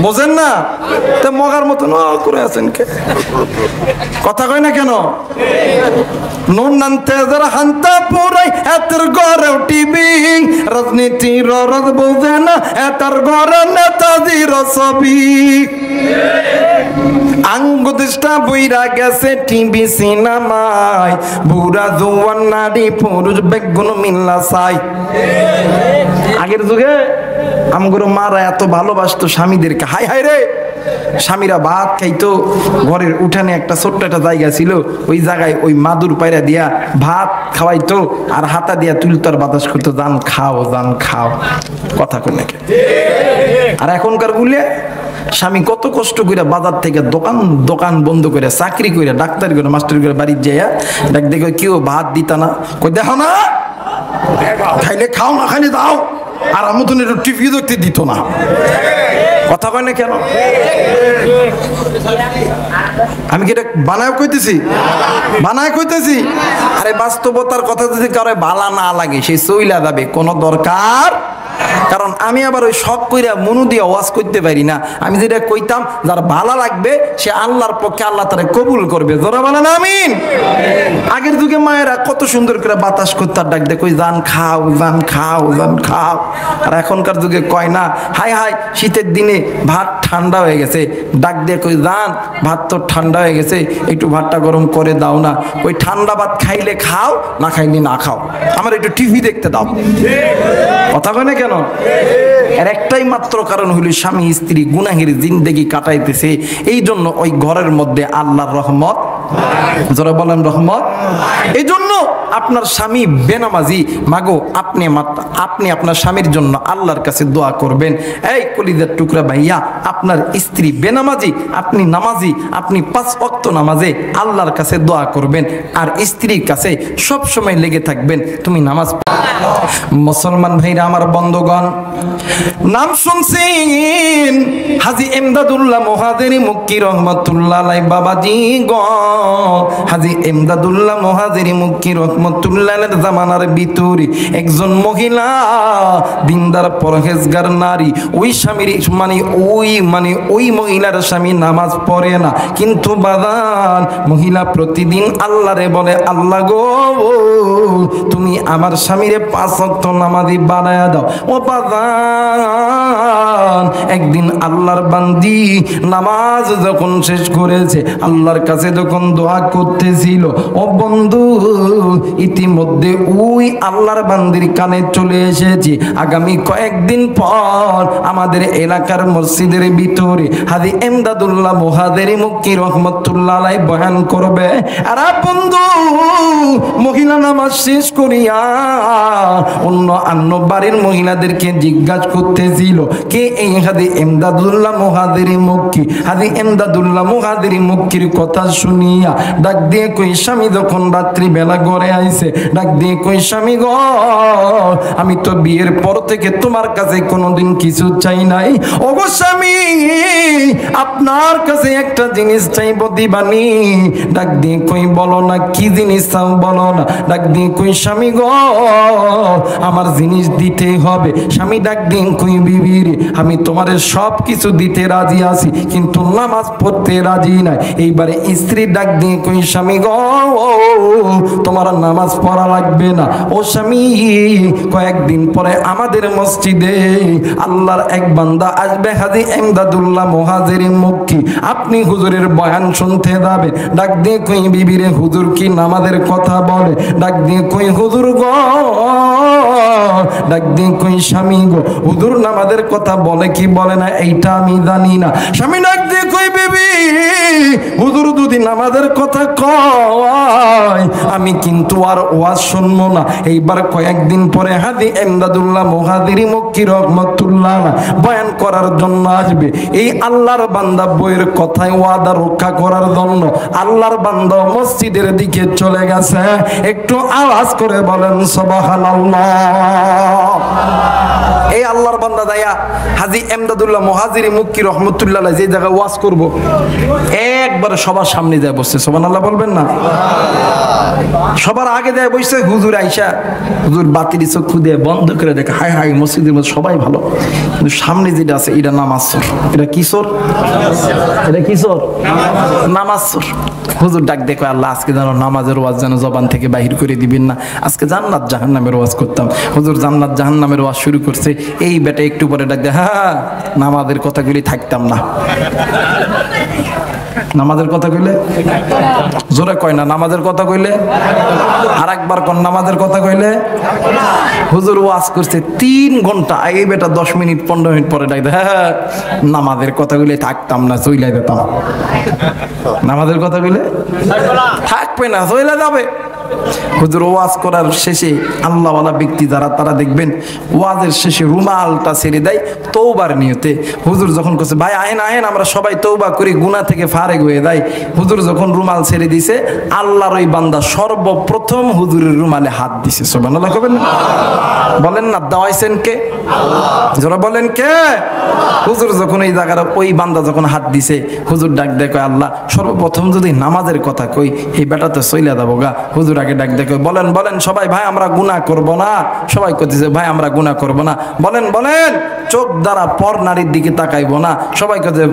বোঝেন না? তো মগার মতন করে আছেন কে? কথা কয় না কেন? নুন নানতে যারা হান্তা পুরাই এতের ঘরে টিভি, রাজনীতির রদ বোঝে না এতের ঘরে নেতাজির ছবি। আঙ্গ দেশটা বইরা গেছে টিভি সিনেমায়, বুড়া জোয়ান নারী পুরুষ বেগুন মিল্লা চাই। আগের যুগে আমগুলো মারা এত ভালোবাসতো স্বামীদেরকে, হাই হাই রে, স্বামীরা ভাত খাইতো, ঘরের উঠানে একটা ছোট্ট একটা জায়গা ছিল, ওই জায়গায় ওই মাদুর পায়রা দিয়া ভাত খাওয়াইতো, আর হাতা দিয়া তুলতার বাতাস করতো, জান খাও জান খাও। কথা কই নাকি? আর এখনকার গুলে স্বামী কত কষ্ট করে বাজার থেকে দোকান বন্ধ করে চাকরি করে ডাক্তারি করে মাস্টারি করে বাড়ি যাইয়া দেখ দেখো কেউ ভাত দিতা না, কই দেখো না খাইলে খাও না খাইলে দাও, আর মতন একটু টিভি দেখতে দিত না। কথা কয় না কেন? আমি কি এটা বানায় কইতেছি? বানায় কইতেছি? আরে বাস্তবতার কথা যদি কারো ভালো না লাগে সে চইলা যাবে, কোনো দরকার। কারণ আমি আবার ওই শখ কইরা মনু দিয়ে ওয়াজ করতে পারি না। আমি যেটা কইতাম যার ভালো লাগবে সে আল্লাহর পক্ষে আল্লাহ তারা কবুল করবে। জোরা বলেন আমিন। আগের যুগে মায়েরা কত সুন্দর করে বাতাস করতে ডাক দে, কই জান খাও জান খাও জান খাও। আর এখনকার যুগে কয় না, হাই হাই শীতের দিনে ভাত ঠান্ডা হয়ে গেছে, ডাক দিয়ে কই জান ভাত তো ঠান্ডা হয়ে গেছে, একটু ভাতটা গরম করে দাও না। ওই ঠান্ডা ভাত খাইলে খাও, না খাইলে না খাও, আমার একটু টিভি দেখতে দাও। কথা কয় না কেন? এর একটাই মাত্র কারণ হইল স্বামী স্ত্রী গুনাহের জিন্দেগি কাটাইতেছে, এই জন্য ওই ঘরের মধ্যে আল্লাহর রহমত, যারা বলেন রহমত। এই জন্য আপনার স্বামী বেনামাজি, মাগো আপনি আপনার স্বামীর জন্য আল্লাহর কাছে দোয়া করবেন। এই কলিজার টুকরা ভাইয়া, আপনার স্ত্রী বেনামাজি, আপনি নামাজি, আপনি 5 ওয়াক্ত নামাজে আল্লাহর কাছে দোয়া করবেন, আর স্ত্রীর কাছে সব সময় লেগে থাকবেন তুমি নামাজ। মুসলমান ভাইরা আমার বন্ধুগণ, নাম শুনছেন হাজী এমদাদুল্লাহ মুহাজিরি মক্কি রহমাতুল্লাহ আলাইহি বাবাজি গো। হাজী এমদাদুল্লাহ মুহাজিরি মক্কি রহমাতুল্লাহ আলাইহির জামানার ভিতরে একজন মহিলা দিনদার পরহেজগার নারী, ওই স্বামীর ওই মহিলার স্বামী নামাজ পড়ে না, কিন্তু বাদান মহিলা প্রতিদিন আল্লাহরে বলে, আল্লাহ গো তুমি আমার স্বামীরে 5 ওয়াক্ত নামাজি বানায়া দাও। ও বাদান একদিন আল্লাহর বান্দি নামাজ যখন শেষ করেছে, আল্লাহর কাছে যখন দোয়া করতেছিল, ও বন্ধু ইতিমধ্যে ওই আল্লাহর বান্দির কানে চলে এসেছে আগামী কয়েকদিন পর আমাদের এলাকার মসজিদের ভিতরে হাজী এমদাদুল্লাহ মুহাজিরি মক্কি রহমাতুল্লাহ আলাইহি বয়ান করবে। আর বন্ধু মহিলা নামাজ শেষ করিয়া অন্য বাড়ির মহিলাদেরকে জিজ্ঞাসা করতেছিল, কে এই হাজী এমদাদুল্লাহ মুহাজিরি মক্কি। হাজী এমদাদুল্লাহ মুহাজিরি মক্কির কথা শুনিয়া ডাক দিয়ে কই, স্বামী যখন রাত্রি বেলা ঘরে আইছে, ডাক দিয়ে কই, স্বামী গো আমি তো বিয়ের পর থেকে তোমার কাছে কোনোদিন কিছু চাই নাই। ওগো স্বামী আপনার কাছে একটা জিনিস চাইব, দিবানি? ডাক দিয়ে কই, বলো না কি জিনিস চাও বলো না। ডাক দিয়ে কই, স্বামী গো আমার জিনিস দিতে হবে। স্বামী ডাক দিয়ে কই, বিবি রে আমি তোমার সব কিছু দিতে রাজি আছি, কিন্তু নামাজ পড়তে রাজি নাই। এইবারে স্ত্রী ডাক দিয়ে কই, স্বামী গো তোমার নামাজ পড়া লাগবে না। ও স্বামী কয়েকদিন পরে আমাদের মসজিদে আল্লাহর এক বান্দা আসবে, হাজী এমদাদুল্লাহ মুহাজিরি মক্কি, আপনি হুজুরের বয়ান শুনতে যাবেন। ডাক দিয়ে কই, বিবি রে হুজুর কি নামাজের কথা বলে? ডাক দিয়ে কই, হুজুর গো। ডাক দিয়ে কই, স্বামী গো হুজুর নামাজের কথা বলে কি বলে না এইটা আমি জানি না। স্বামী ডাক দিয়ে কই, বিবি হুজুর যদি নামাজের কথা কয় আমি কিন্তু আর ওয়াজ শুনবো না। এইবার কয়েকদিন পরে হাজী এমদাদুল্লাহ মুহাজিরি মক্কি রহমাতুল্লাহ বয়ান করার জন্য আসবে। এই আল্লাহর বান্দা বইয়ের কথায় ওয়াদা রক্ষা করার জন্য আল্লাহর বান্দা মসজিদের দিকে চলে গেছে। একটু আওয়াজ করে বলেন সুবহানাল্লাহ। এই আল্লাহর বান্দা দায়া হাজী এমদাদুল্লাহ মুহাজিরি মক্কি রহমাতুল্লাহ যে জায়গায় ওয়াজ করব, একবার সবার সামনে যায় বসছে। সুবহানাল্লাহ বলবেন না? সবার আগে দেয় বসছে। হুজুর আইসা হুজুর বাতিল চক্ষু দিয়ে বন্ধ করে দেখে, হায় হায় মসজিদের মধ্যে সবাই ভালো, কিন্তু সামনে যেটা আছে এটা নামাজ চোর। এটা কি চোর? এটা কি চোর? নামাজ চোর। হুজুর ডাক দেখো, আল্লাহ আজকে যেন নামাজের ওয়াজ যেন জবান থেকে বাহির করে দিবেন না, আজকে জান্নাত জাহান্নামের ওয়াজ করতাম। হুজুর জান্নাত জাহান্নামের ওয়াজ শুরু করছে। এই বেটা একটু পরে ডাক দেয়, হ্যাঁ নামাজের কথাগুলি থাকতাম না। নামাজের কথা কইলে জোরে কয় না, নামাজের কথা কইলে আর একবার কোন নামাজের কথা কইলে। হুজুর ওয়াজ করছে 3 ঘন্টা, এই বেটা 10 মিনিট 15 মিনিট পরে ডাক দেয়, হ্যাঁ নামাজের কথা কইলে থাকতাম না, চইলা যেতাম। নামাজের কথা কইলে থাকবে না, চইলা যাবে। হুজুর ওয়াজ করার শেষে আল্লাহওয়ালা ব্যক্তি যারা তারা দেখবেন ওয়াজের শেষে রুমালটা ছেড়ে দেয় তওবার নিয়তে। হুজুর যখন কইছে ভাই আহেন আহেন আমরা সবাই তওবা করি, গুনাহ থেকে ফারেক হয়ে যায়, হুজুর যখন রুমাল ছেড়ে দিছে আল্লাহর ওই বান্দা সর্বপ্রথম হুজুরের রুমালে হাত দিছে। সুবহানাল্লাহ কবেন না? বলেন না দাওয়াইছেন কে? যারা বলেন কে? হুজুর যখন এই জায়গার ওই বান্দা যখন হাত দিছে হুজুর ডাক দেয় কয় আল্লাহ সর্বপ্রথম যদি নামাজের কথা কই এই বেটা তো চইলা যাবো গা। হুজুর আগে ডাক দেয় কয় বলেন বলেন সবাই ভাই আমরা গুনাহ করব না। সবাই কইতেছে ভাই আমরা গুনাহ করব না। বলেন বলেন চোখ দ্বারা পর নারীর দিকে তাকাইবো না। সবাই কইছে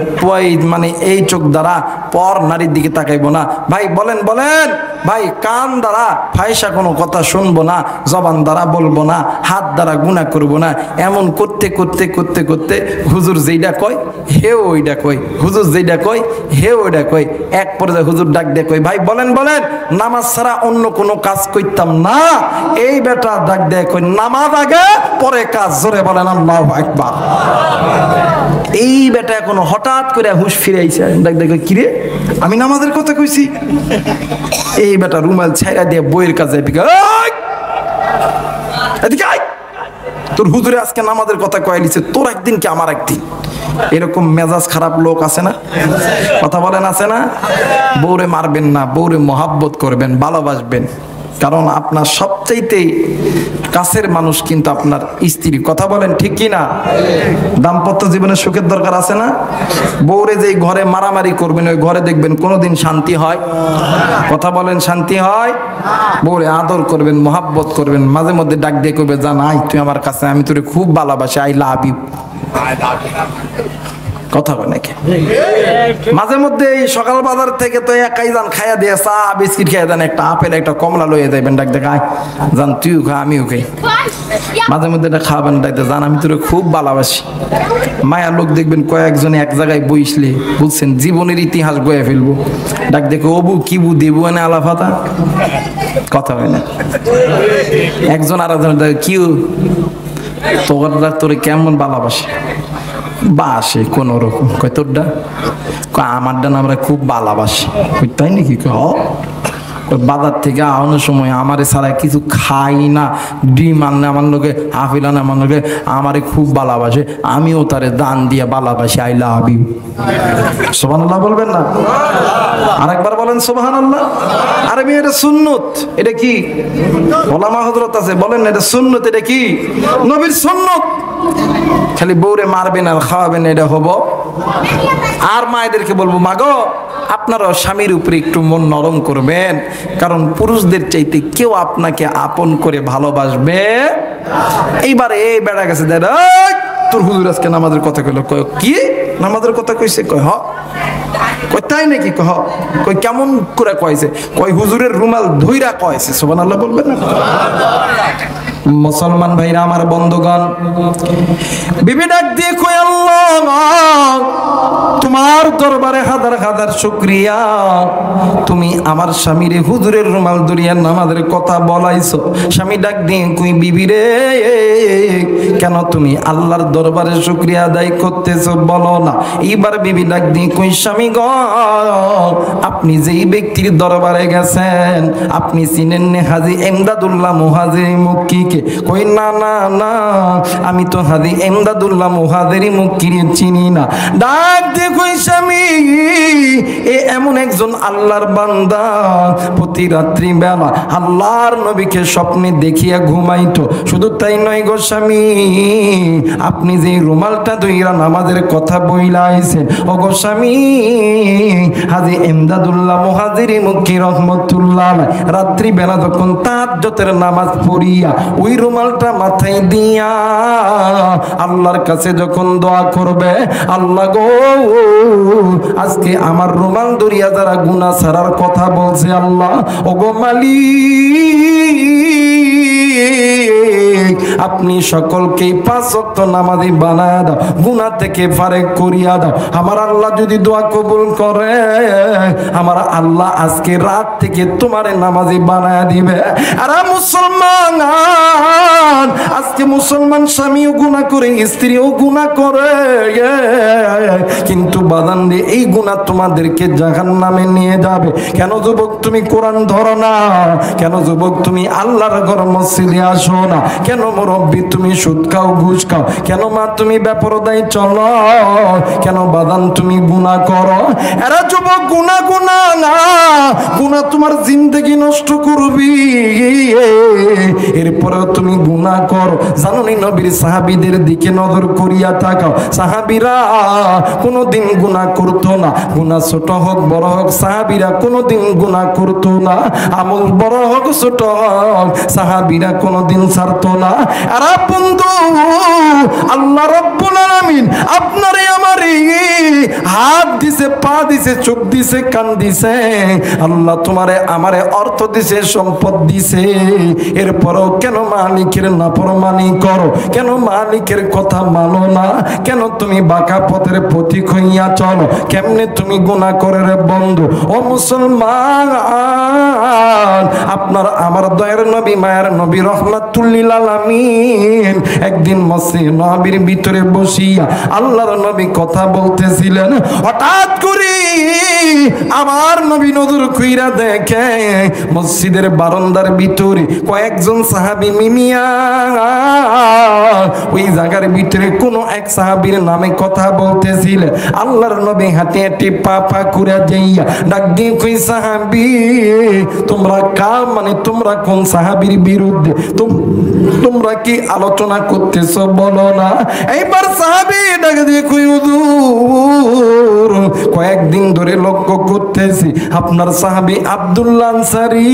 মানে এই চোখ দ্বারা পর নারীর দিকে তাকাইবো না। ভাই বলেন বলেন ভাই কান দ্বারা ফায়সা কোনো কথা শুনবো না, জবান দ্বারা বলবো না, হাত দ্বারা গুনাহ করব না। এমন করতে করতে করতে করতে হুজুর যেইটা কয় হেও ওইটা কয়, হুজুর যেইটা কয় হেও ওইটা কয়। এক পর্যায়ে হুজুর ডাক দিয়ে কয় ভাই বলেন বলেন নামাজ ছাড়া অন্য কোনো কাজ করতাম না। এই বেটা ডাক দিয়ে কয় নামাজ আগে পরে কাজ। জোরে বলেন আল্লাহু আকবার। এই বেটা এখন হঠাৎ করে হুঁশ ফিরে আইছে, ডাক দিয়ে কয় কিরে আমি নামাজের কথা কইছি? এই বেটা রুমাল ছাইরা দিয়ে বইয়ের কাছে তোর হুজুরে আজকে নামাজের কথা কয়ে লিছে, তোর একদিন কি আমার একদিন। এরকম মেজাজ খারাপ লোক আছে না? কথা বলেন আছে না? বউরে মারবেন না, বউরে মহাব্বত করবেন, ভালোবাসবেন। কারণ আপনার সবচাইতে কাছের মানুষ কিন্তু আপনার স্ত্রী। কথা বলেন ঠিক কি না? দাম্পত্য জীবনে সুখের দরকার আছে না? বউরে যেই ঘরে মারামারি করবেন ওই ঘরে দেখবেন কোনোদিন শান্তি হয়? কথা বলেন শান্তি হয়? বউরে আদর করবেন, মহাব্বত করবেন, মাঝে মধ্যে ডাক দিয়ে কইবে জান আই তুই আমার কাছে, আমি তোরে খুব ভালোবাসি, আই লাভ ইউ। কথা বলে নাকি? মাঝে মধ্যে এই সকাল বাজার থেকে তো একাই যান খাইয়া দিয়ে চা বিস্কিট খাইয়া দেন, একটা আপেল একটা কমলা লইয়া যাইবেন, ডাক দেখায় যান তুইও খা আমিও খাই। মাঝে মধ্যে এটা খাবেন, ডাকতে জান আমি তোরে খুব ভালোবাসি। মায়ার লোক দেখবেন কয়েকজনে এক জায়গায় বইসলে বুঝছেন জীবনের ইতিহাস বয়ে ফেলবো। ডাক দেখো অবু কি বু দেবু এনে আলাফাতা। কথা হয় না? একজন আর একজন কিউ তোরা তোরে কেমন ভালোবাসে? বাসে কোন রকম। কয় তোরটা? কয় আমার ডান আমরা খুব ভালোবাসি। তাই নাকি? বাজার থেকে আনার সময় আমারে ছাড়া কিছু খাই না, ডিম আনে আমার লোকে, আফিল আনে আমার লোকে, আমারে খুব ভালোবাসে, আমিও তারে দান দিয়ে ভালোবাসি, আই লাভ ইউ। সুবহানাল্লাহ বলবেন না? আরেকবার বলেন সুবহানাল্লাহ। আরে মেয়ে এটা সুন্নত। এটা কি ওলামা হযরত আছে বলেন না এটা সুন্নত। এটা কি নবীর সুন্নত। খালি বউরে মারবেন আর খাওয়াবেন এটা হবো? আর মায়েদেরকে বলবো মাগো আপনারা স্বামীর উপরে একটু মন নরম করবেন, কারণ পুরুষদের চাইতে কেউ আপনাকে আপন করে ভালোবাসবে। এইবার এই বেড়া গেছে তোর হুজুর আজকে নামাজের কথা কইল। কয় কি নামাজের কথা কইছে? কয় হ। কয় তাই নাকি? কহ কয় কেমন করে কয়েছে? কয় হুজুরের রুমাল ধইরা কয়েছে। সুবহানাল্লাহ বলবেন না? মুসলমান ভাইরা আমার বন্ধুগণ, বিবি ডাক দিয়ে কয় আল্লাহ তোমার দরবারে হাজার হাজার শুকরিয়া, তুমি আমার স্বামীরে হুজুরের রুমাল ধরিয়া নামাজের কথা বলাইছো। স্বামী ডাক দিয়ে কই বিবি রে কেন তুমি আল্লাহর দরবারে শুকরিয়া আদায় করতেছো বলো না? এইবার বিবি ডাক দিয়ে কই স্বামী গো আপনি যেই ব্যক্তির দরবারে গেছেন আপনি চিনেন নে হাজী এমদাদুল্লাহ মুহাজিরি মক্কিকে? কই না না না আমি তো হাজী এমদাদুল্লাহ মুহাজিরি মক্কিরে চিনি না। ডাক দিয়ে কই স্বামী এ এমন একজন আল্লাহর বান্দা প্রতি রাত্রি বেলা আল্লাহর নবীকে স্বপ্নে দেখিয়া ঘুমাইতো। শুধু তাই নয় গো স্বামী আপনি যে রুমালটা ধইরা নামাজের কথা বইলা আইছেন ও গো স্বামী হাজী এমদাদুল্লাহ মুহাজিরি মক্কি রাহমাতুল্লাহ রাত্রি বেলা যখন তাহাজ্জুদের নামাজ পড়িয়া ওই রুমালটা মাথায় দিয়া আল্লাহর কাছে যখন দোয়া করবে, আল্লাহ গো আজকে আমার রুমাল ধরিয়া যারা গুনাহ ছাড়ার কথা বলছে আল্লাহ ও গো মালিক মালিক আপনি সকলকে 5 ওয়াক্ত নামাজি বানায় দাও, গুনাহ থেকে ফারেক করিয়া দাও। আমার আল্লাহ যদি দোয়া কবুল করে, আমার আল্লাহ আজকে রাত থেকে তোমারে নামাজি বানায় দিবে। আর মুসলমান, আজকে মুসলমান স্বামীও গুনাহ করে, স্ত্রীও গুনাহ করে, কিন্তু বাদান দিয়ে এই গুনাহ তোমাদেরকে জাহান্নামে নিয়ে যাবে। কেন যুবক তুমি কোরআন ধরো না? কেন যুবক তুমি আল্লাহর ঘর মসজিদে আসো না? কেন মুরব্বি তুমি সুদ খাও, ঘুষ খাও? কেন মা তুমি বেপরদায় চলো? কেন বাদান তুমি গুনাহ করো? এরা যুবক গুনাহ না, গুনাহ তোমার জিন্দেগি নষ্ট করবি, এরপরেও তুমি গুনাহ করো। জানোনি নবীর সাহাবীদের দিকে নজর করিয়া তাকাও, সাহাবীরা কোনোদিন গুনাহ করতো না, গুনাহ ছোট হোক বড় হোক সাহাবীরা কোনোদিন গুনাহ করতো না, আমল বড় হোক ছোট হোক সাহাবীরা কোনোদিন ছাড়তো না। আর বন্ধু, আল্লাহ রাব্বুল আলামিন আপনারে আমারে হাত দিছে, পা দিছে, চোখ দিছে, কান দিছে, আল্লাহ তোমারে আমারে অর্থ দিছে, সম্পদ দিছে, এরপরও কেন মালিকের নাফরমানি করো? কেন মালিকের কথা মানো না? কেন তুমি বাঁকা পথের পথিক হইয়া চলো? কেমনে তুমি গুনাহ করে রে বন্ধু? ও মুসলমান, আপনার আমার দয়ার নবী মায়ের নবী রাহমাতুল লিল আলামিন একদিন মসজিদ নববীর ভিতরে বসিয়া আল্লাহর নবী কথা বলতেছিলেন। হঠাৎ করে আমার নবী নজর কইরা দেখে মসজিদের বারান্দার ভিতরে কয়েকজন সাহাবী মিমিয়া ওই জায়গার ভিতরে কোনো এক সাহাবীর নামে কথা বলতেছিলেন। আল্লাহর নবী হাঁটি হাঁটি পা পা করে যাইয়া ডাক দিয়ে কই, সাহাবী তোমরা মানে তোমরা কোন সাহাবীর বিরুদ্ধে তোমরা কি আলোচনা করতেছো বলো না? এইবার সাহাবী ডাক দিয়ে কই, হুজুর কয়েকদিন ধরে লক্ষ্য করতেছি আপনার সাহাবী আব্দুল্লাহ আনসারী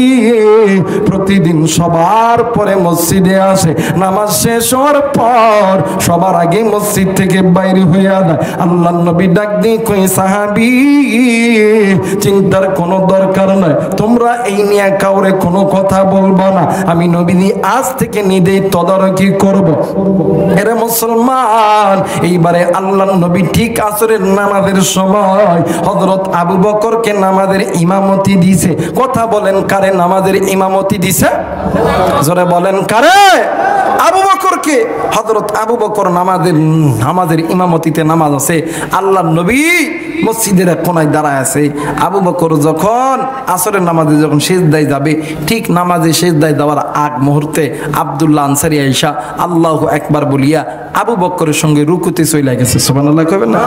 প্রতিদিন সবার পরে মসজিদে আসে, নামাজ শেষ হওয়ার পর সবার আগে মসজিদ থেকে বাইরে হইয়া যায়। আল্লাহর নবী ডাক দিয়ে কই, সাহাবী চিন্তার কোনো দরকার নাই, তোমরা এই নিয়ে কাউরে কোনো কথা বলবো না, আমি নবী আজ থেকে নিজেই তদারকি করব। এরে মুসলমান, এইবারে আল্লাহর নবী ঠিক আসরের নামাজের সময় হযরত আবু বকরকে নামাজের ইমামতি দিছে। কথা বলেন, কারে নামাজের ইমামতি দিছে? জোরে বলেন, কারে? আবু বকরকে। হযরত আবু বকর নামাজের ইমামতিতে নামাজ আছে, আল্লাহর নবী মসজিদের কোনায় দাঁড়ায় আছে। আবু বকর যখন আসরের নামাজে যখন সিজদায় যাবে, ঠিক নামাজে সিজদায় যাওয়ার আগ মুহূর্তে আব্দুল্লাহ আনসারী আয়েশা আল্লাহু আকবার বলিয়া আবু বকরের সঙ্গে রুকুতে চলে গেছে। সুবহানাল্লাহ কইবেন না?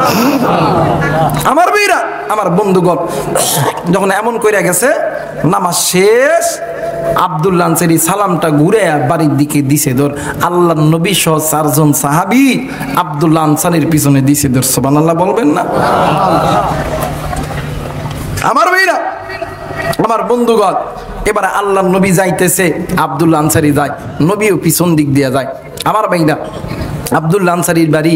আমার ভাইরা, আমার বন্ধুগণ, যখন এমন কইরা গেছে নামাজ শেষ, আব্দুল্লাহ আনসারী সালামটা ঘুরে বাড়ির দিকে দিছে ধর, আল্লাহর নবী সহ 4 জন সাহাবী আব্দুল্লাহ আনসারীর পিছনে দিছে ধর। সুবহানাল্লাহ বলবেন না? আমার ভাইরা, আমার বন্ধুগণ, এবারে আল্লাহর নবী যাইতেছে, আব্দুল্লাহ আনসারী যায়, নবীও পিছন দিক দিয়ে যায়। আমার ভাইরা, আব্দুল্লাহ আনসারীর বাড়ি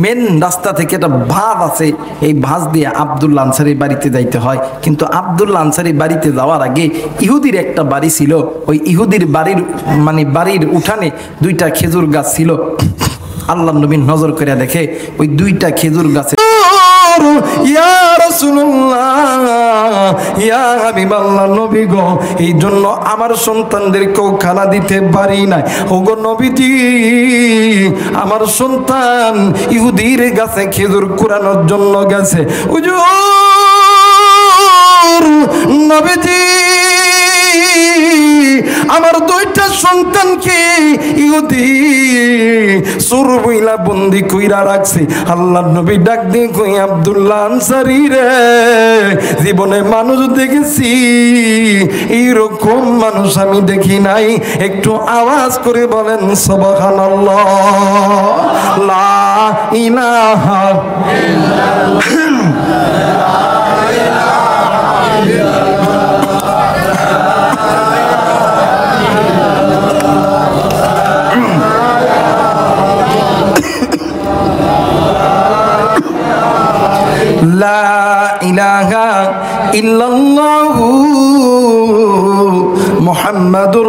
মেন রাস্তা থেকে একটা ভাঁজ আছে, এই ভাঁজ দিয়ে আব্দুল্লাহ আনসারীর বাড়িতে যাইতে হয়। কিন্তু আব্দুল্লাহ আনসারীর বাড়িতে যাওয়ার আগে ইহুদির একটা বাড়ি ছিল, ওই ইহুদির বাড়ির উঠানে 2টা খেজুর গাছ ছিল। আল্লাহর নবী নজর করে দেখে ওই 2টা খেজুর গাছে, ইয়া রাসূলুল্লাহ, ইয়া হাবিবাল্লাহ, নবী গো, এই জন্য আমার সন্তানদেরকেও খানা দিতে পারি নাই। ওগো নবীজি, আমার সন্তান ইহুদির গাছে খেজুর কুড়ানোর জন্য গেছে। হুজুর নবীজি, আমার 2টা সন্তানকে ইহুদি চোর বইলা বন্দি কইরা রাখছে। আল্লাহর নবী ডাক দিয়ে কই, আব্দুল্লাহ আনসারী রে, জীবনে মানুষ দেখেছি, এইরকম মানুষ আমি দেখি নাই। একটু আওয়াজ করে বলেন সুবহানাল্লাহ, লা ইলাহা লা ইলাহা ইল্লাল্লাহু মুহাম্মাদুর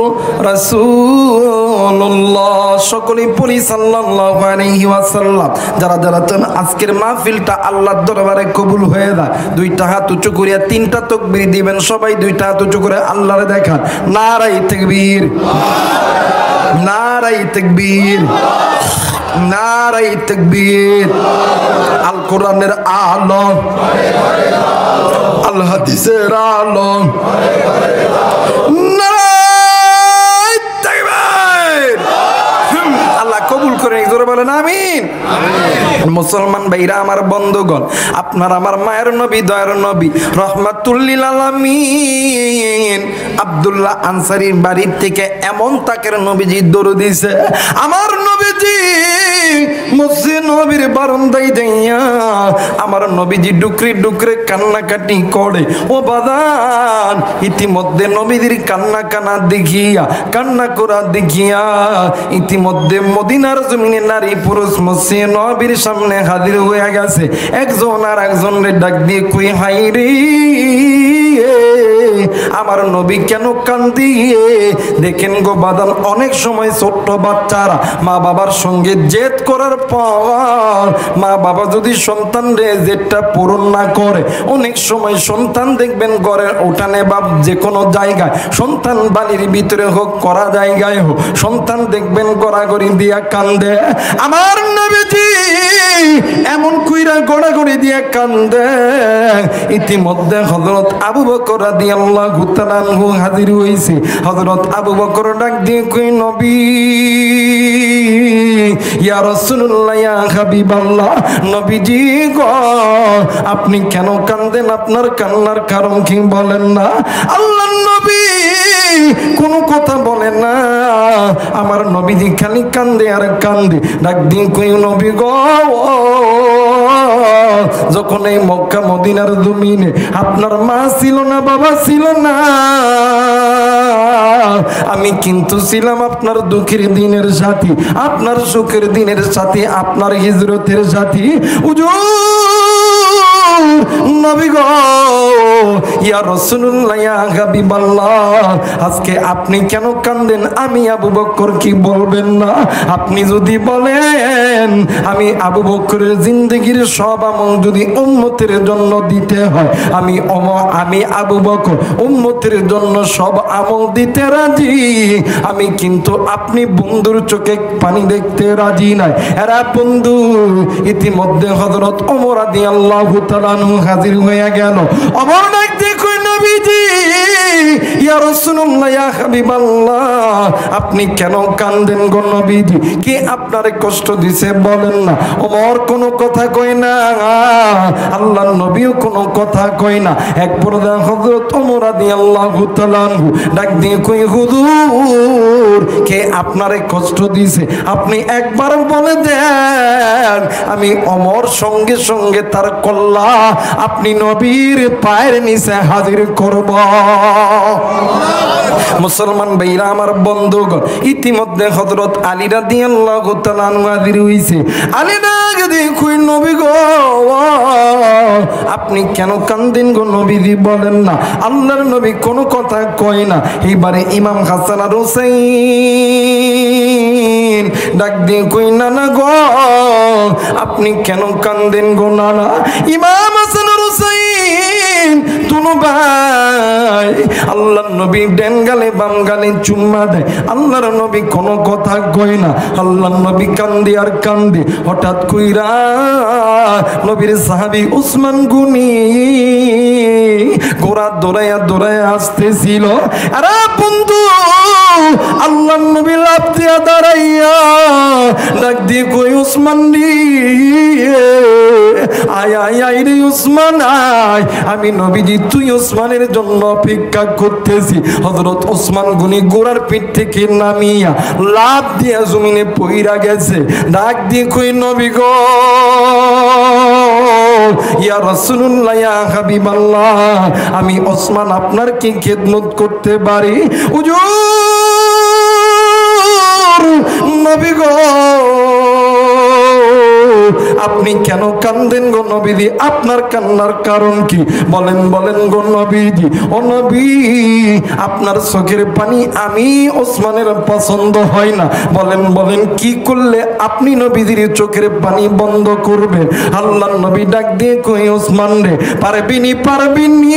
রাসূলুল্লাহ। রাসূলুল্লাহ। সকলেই পড়ি সাল্লাল্লাহু আলাইহি ওয়াসাল্লাম। যারা যারা চান আজকের মাহফিলটা আল্লাহর দরবারে কবুল হয়ে যায়, দুইটা হাত উঁচু করিয়া তিনটা তাকবীর দিবেন। সবাই দুইটা হাত উঁচু করে আল্লাহরে দেখান। নারায়ে তাকবীর, নারায়ে তাকবীর, নারায়ে তাকবীর। আল কোরআনের আলো, আল হাদিসের আলো, নারায়ে তাকবীর। আল্লাহ কবুল করে জোরে বলেন আমিন। মুসলমান ভাইরা আমার বন্ধুগণ, আপনার আমার মায়ের নবী, দয়ার নবী, রহমাতুল লিল আলামিন আব্দুল্লাহ আনসারীর বাড়ির থেকে এমন তাকের নবীজি দরুদ দিছে, আমার নবীজি মসজিদ নবীর বারান্দায় যাইয়া আমার নবীজি ডুকরে ডুকরে কান্নাকাটি করে। ও বাদান, ইতিমধ্যে নবীজির কান্না দেখিয়া, কান্না করা দেখিয়া ইতিমধ্যে মদিনার জমিনে নারী পুরুষ মসজিদ নবীর সামনে হাজির হয়ে গেছে। একজন আর একজনরে ডাক দিয়ে কই, হাই রে আমার নবী কেন কান্দিয়ে? দেখেন গো বাদান, অনেক সময় ছোট্ট বাচ্চারা মা বাবার সঙ্গে জেদ করার পর মা বাবা যদি সন্তানরে জেদটা পূরণ না করে, অনেক সময় সন্তান দেখবেন ঘরের উঠানে বা যে কোনো জায়গায়, সন্তান বাড়ির ভিতরে হোক করা জায়গায় হোক, সন্তান দেখবেন গড়াগড়ি দিয়া কান্দে। আমার নবীজি এমন কইরা গড়াগড়ি দিয়া কান্দে। ইতিমধ্যে হযরত আবু বকর রাদিয়াল্লাহু তাআলা আনহু হাজির হইছে। হযরত আবু বকর ডাক দিয়ে কই, নবী, ইয়া রাসূলুল্লাহ, ইয়া হাবিবাল্লাহ, নবীজি গো আপনি কেন কান্দেন? আপনার কান্নার কারণ কি বলেন না? আল্লাহর নবী কোনো কথা বলে না। আমার নবীজি খালি কান্দে আর কান্দে। ডাক দিয়ে কই, নবী গো, যখন এই মক্কা মদিনার জমিনে আপনার মা ছিল না, বাবা ছিল না, আমি কিন্তু ছিলাম আপনার দুঃখের দিনের সাথী, আপনার সুখের দিনের সাথী, আপনার হিজরতের সাথী। নবী গো, ইয়া রাসূলুল্লাহ, ইয়া হাবিবাল্লাহ, আজকে আপনি কেন কান্দেন? আমি আবু বকর কি বলবেন না? আপনি যদি বলেন আমি আবু বকরের জিন্দেগির সব আমল যদি উম্মতের জন্য দিতে হয়, আমি আবু বকর উম্মতের জন্য সব আমল দিতে রাজি। আমি কিন্তু আপনি বন্ধুর চোখে পানি দেখতে রাজি নাই। এরা বন্ধু ইতিমধ্যে হযরত ওমর রাদিয়াল্লাহু তাআলা আনহু হাজির হয়ে গেল। ওমর ডাক দিয়ে কই, নবীজি, ইয়া রাসূলুল্লাহ, ইয়া হাবিবাল্লাহ, আপনি কেন কান্দেন গো নবীজি? কি আপনারে কষ্ট দিছে বলেন না? ওমর কোনো কথা কয় না, আল্লাহর নবীও কোনো কথা কয় না। এক পর্যায়ে হযরত ওমর রাদিয়াল্লাহু তাআলা আনহু ডাক দিয়ে কই, হুজুর, কে আপনারে কষ্ট দিছে আপনি একবার বলে দেন, আমি ওমর সঙ্গে সঙ্গে তার কল্লা আপনি নবীর পায়ের নিচে হাজির করব। মুসলমান ভাইরা আমার বন্ধুগণ, ইতিমধ্যে হযরত আলী রাদিয়াল্লাহু তাআলা আনহু হাজির হইছে। আলী ডাক দিয়ে কই, নবী গো, আপনি কেন কান্দেন গো নবীজি বলেন না? আল্লাহর নবী কোনো কথা কয় না। এইবারে ইমাম হাসান আর হুসাইন ডাক দিয়ে কই, নানা গো আপনি কেন কান্দেন গো নানা? ইমাম হাসান আর হুসাইন দুনো ভাই আল্লাহর নবী ডান গালে বাম গালে চুম্মা দেয়। আল্লাহর নবী কোনো কথা কয় না। আল্লাহর নবী কান্দে আর কান্দে। হঠাৎ কইরা নবীর সাহাবী উসমান গনি ঘোড়া দৌড়াইয়া দৌড়াইয়া আসতেছিল। আরে বন্ধু, আল্লাহর নবী লাফ দিয়া দাঁড়াইয়া ডাক দিয়ে কই, উসমান রে, আয় আয় আয় রে উসমান আয়, আমি নবীজি তুই উসমানের জন্য অপেক্ষা করতেছি। হযরত উসমান গনি ঘোড়ার পিঠ থেকে নামিয়া লাফ দিয়া জমিনে পইরা গেছে। ডাক দিয়ে কই, নবী গো, ইয়া রাসূলুল্লাহ, ইয়া হাবিবাল্লাহ, আমি ওসমান আপনার কি খেদমত করতে পারি? হুজুর, নবী গো, আপনি কেন কান্দেন গো নবীজি? আপনার কান্নার কারণ কি? বলেন বলেন গো নবীজি। ও নবী, আপনার চোখের পানি আমি ওসমানের পছন্দ হয় না। বলেন বলেন কি করলে আপনি নবীজির চোখের পানি বন্ধ করবেন? আল্লাহর নবী ডাক দিয়ে কই, ওসমান রে, পারবিনি পারবিনি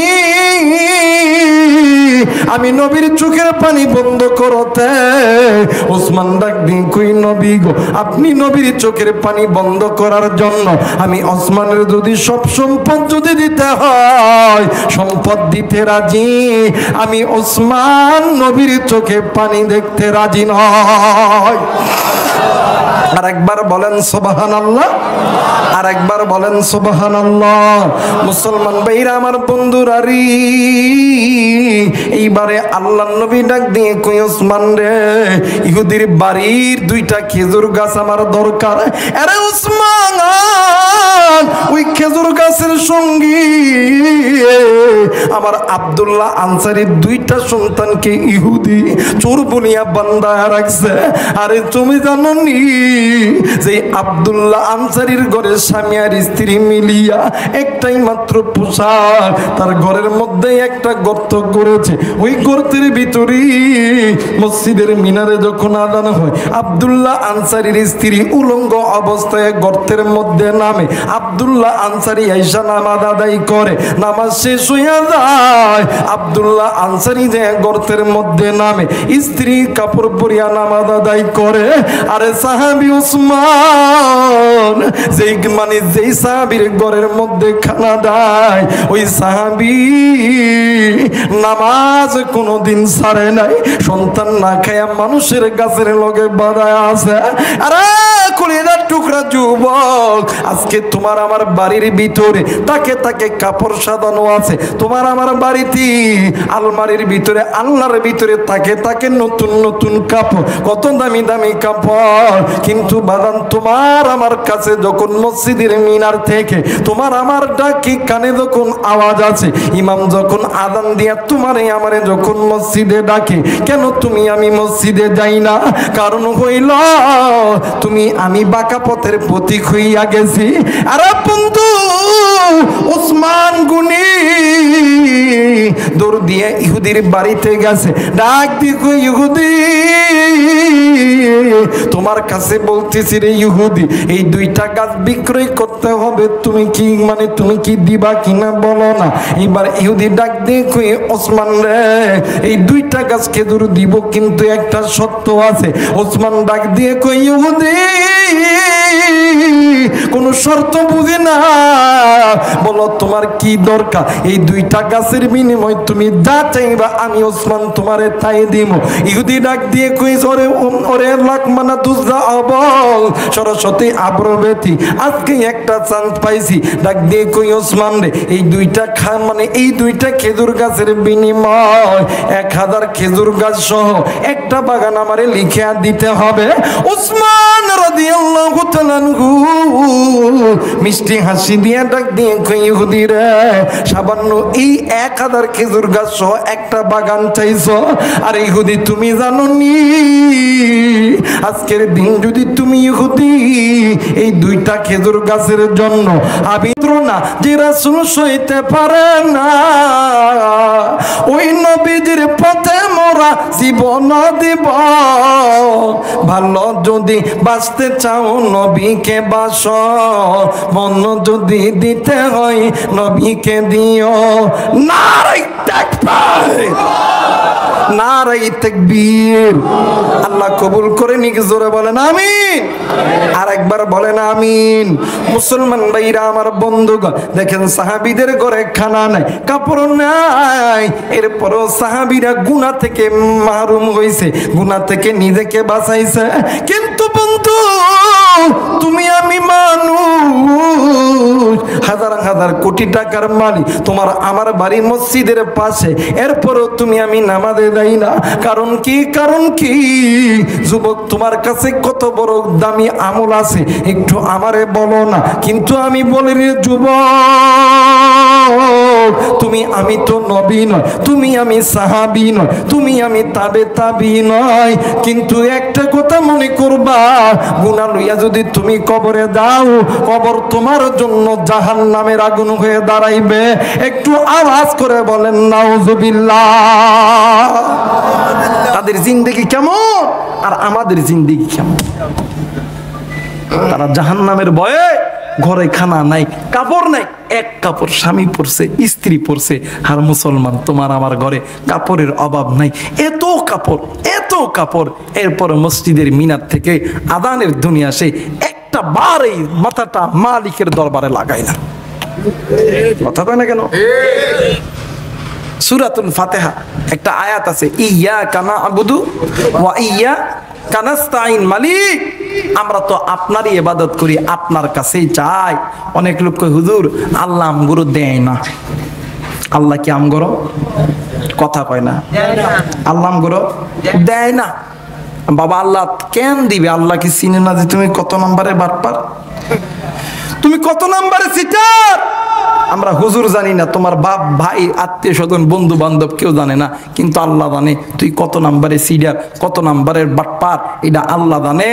আমি নবীর চোখের পানি বন্ধ করতে। ওসমান ডাক দিয়ে কই, নবী গো, আপনি নবীর চোখের পানি বন্ধ করার জন্য আমি ওসমানের যদি সব সম্পদ যদি দিতে হয় সম্পদ দিতে রাজি, আমি ওসমান নবীর চোখে পানি দেখতে রাজি নয়। আর একবার বলেন সুবহানাল্লাহ, আর একবার বলেন সুবহানাল্লাহ। মুসলমান ভাইরা আমার বন্ধুরা রে, এইবারে আল্লাহর নবী ডাক দিয়ে কই, ওসমান রে, ইহুদির বাড়ির 2টা খেজুর গাছ আমার দরকার। আরে ওসমান, ওই খেজুর গাছের সঙ্গী আমার আব্দুল্লাহ আনসারীর 2টা সন্তানকে ইহুদি চোর বলিয়া বান্ধায় রাখছে। আরে তুমি জানো নি যে আব্দুল্লাহ আনসারীর ঘরে স্বামী আর স্ত্রী মিলিয়া একটাই মাত্র পোশাক, তার ঘরের মধ্যে একটা গর্ত করেছে। ওই গর্তের ভিতরে মসজিদের মিনারে যখন আদান হয়, আব্দুল্লাহ আনসারীর স্ত্রী উলঙ্গ অবস্থায় গর্তের মধ্যে নামে। আব্দুল্লাহ আনসারী আইসা নামাজ আদায় করে, নামাজ শেষ হইয়া যায়। আব্দুল্লাহ আনসারী যে গর্তের মধ্যে নামে, স্ত্রী কাপড় পরিয়া নামাজ আদায় করে। আরে সাহাবী ওসমান, যেই সাহাবীর ঘরের মধ্যে খানা দেয়, ওই সাহাবী নামাজ কোনোদিন ছাড়ে নাই। সন্তান না খায়া মানুষের গাছের লগে বাঁধায় আছে। আরে কলিজার টুকরা যুবক, আজকে তোমার আমার বাড়ির ভিতরে তাকে তাকে কাপড় সাজানো আছে। তোমার আমার বাড়িতে আলমারির ভিতরে আল্লাহর ভিতরে তাকে তাকে নতুন নতুন কাপড়, কত দামি দামি কাপড়। কিন্তু বাদান তোমার আমার কাছে যখন মসজিদের মিনার থেকে তোমার আমার ডাকি কানে যখন আওয়াজ আছে, ইমাম যখন আযান দিয়া তোমারে আমারে যখন মসজিদে ডাকে, কেন তুমি আমি মসজিদে যাই না? কারণ হইল তুমি আমি বাঁকা পথের প্রতীক হইয়া গেছি। আরে বন্ধু, ওসমান গুনি দৌড় দিয়ে ইহুদির বাড়িতে গেছে, ডাক দিকো, ইহুদি তোমার কাছে বলতেছি রে ইহুদি, এই 2টা গাছ বিক্রয় করতে হবে, তুমি কি তুমি কি দিবা কিনা বলো না। এবার ইহুদি ডাক দিয়ে কই, ওসমান রে, এই 2টা গাছ খেজুর দিব, কিন্তু একটা শর্ত আছে। ওসমান ডাক দিয়ে কই, ইহুদি কোন শর্ত বুঝি না, বলো তোমার কি দরকার? এই 2টা গাছের বিনিময় তুমি যা চাইবা আমি ওসমান তোমারে তাই দিব। ইহুদি ডাক দিয়ে কই, ওরে লাকমানা তুজা আবল সরস্বতী আব্রবেতি, আজকে একটা চান্স পাইছি। ডাক দিয়ে কই, ওসমান রে, এই 2টা এই 2টা খেজুর গাছের বিনিময় 1000 খেজুর গাছ সহ একটা বাগান আমারে লিখে দিতে হবে। ওসমান রাদিয়াল্লাহু তাআলা মিষ্টি হাসি দিয়ে ডাক দিয়ে কই, ইহুদি রে, সামান্য এই 1000 খেজুর গাছ সহ একটা বাগান চাইছো? আর ইহুদি তুমি জানো নি, আজকের দিন যদি তুমি ইহুদি এই 2টা খেজুর গাছের জন্য আবিদ্রনা যে রাসূল সইতে পারে না, ওই নবীজির পথে মোরা জীবন দিব। ভালো যদি বাঁচতে চাও নবীকে বাসো, মন যদি দিতে হয় নবীকে দিও। নারে তাকবীর, নারে তাকবীর। আল্লাহ কবুল করে নিক, জোরে বলেন আমিন। আর একবার বলেন আমিন। মুসলমান ভাইরা আমার বন্ধুগণ, দেখেন সাহাবীদের ঘরে খানা নাই, কাপড় নাই, এরপরও সাহাবীরা গুনাহ থেকে মাহরুম হইছে, গুনাহ থেকে নিজেকে বাঁচাইছে। কিন্তু বন্ধু, তুমি আমি মানুষ, হাজার হাজার কোটি টাকার মালিক, তোমার আমার বাড়ি মসজিদের পাশে, এরপরও তুমি আমি নামাজে যাই না। কারণ কি? কারণ কি? যুবক, তোমার কাছে কত বড় দামি আমল আছে একটু আমারে বলো না। কিন্তু আমি বলি রে যুবক, তুমি আমি তো নবী নয়, তুমি আমি সাহাবী নয়, তুমি আমি তাবি নয়, কিন্তু একটা কথা মনে করবা, গুনাহ লইয়া যদি তুমি কবরে দাও, কবর তোমার জন্য জাহান্নামের আগুন হয়ে দাঁড়াইবে। একটু আওয়াজ করে বলেন নাউজুবিল্লাহ। তাদের জিন্দেগি কেমন আর আমাদের জিন্দেগি কেমন? তারা জাহান্নামের ভয়ে ঘরে খানা নাই, কাপড় নাই, এক কাপড় স্বামী পরছে, স্ত্রী পরছে। আর মুসলমান তোমার আমার ঘরে কাপড়ের অভাব নাই, এত কাপড়, এত কাপড়। এরপর মসজিদের মিনার থেকে আযানের ধ্বনি আসে, একটা বার এই মাথাটা মালিকের দরবারে লাগাই না। কথা কয় না কেন? সূরাতুল ফাতিহা একটা আয়াত আছে, ইয়্যাকা না'বুদু ওয়া ইয়্যাকা নাস্তাঈন। মালিক, আমরা তো আপনারই ইবাদত করি, আপনার কাছেই চাই। অনেক লোক কয়, হুজুর আল্লাহ আমগুলো দেয় না। আল্লাহ কি আমগুলো কথা কয় না? আল্লাহ আমগুলো দেয় না। বাবা আল্লাহ কেন দিবে? আল্লাহ কি চিনে না যে তুমি কত নম্বরে বাটপার, তুমি কত নম্বরে সিটার? আমরা হুজুর জানি না, তোমার বাপ ভাই আত্মীয় স্বজন বন্ধু বান্ধব কেউ জানে না, কিন্তু আল্লাহ জানে তুই কত নাম্বারে সিডার, কত নাম্বারের বাটপার, এটা আল্লাহ জানে।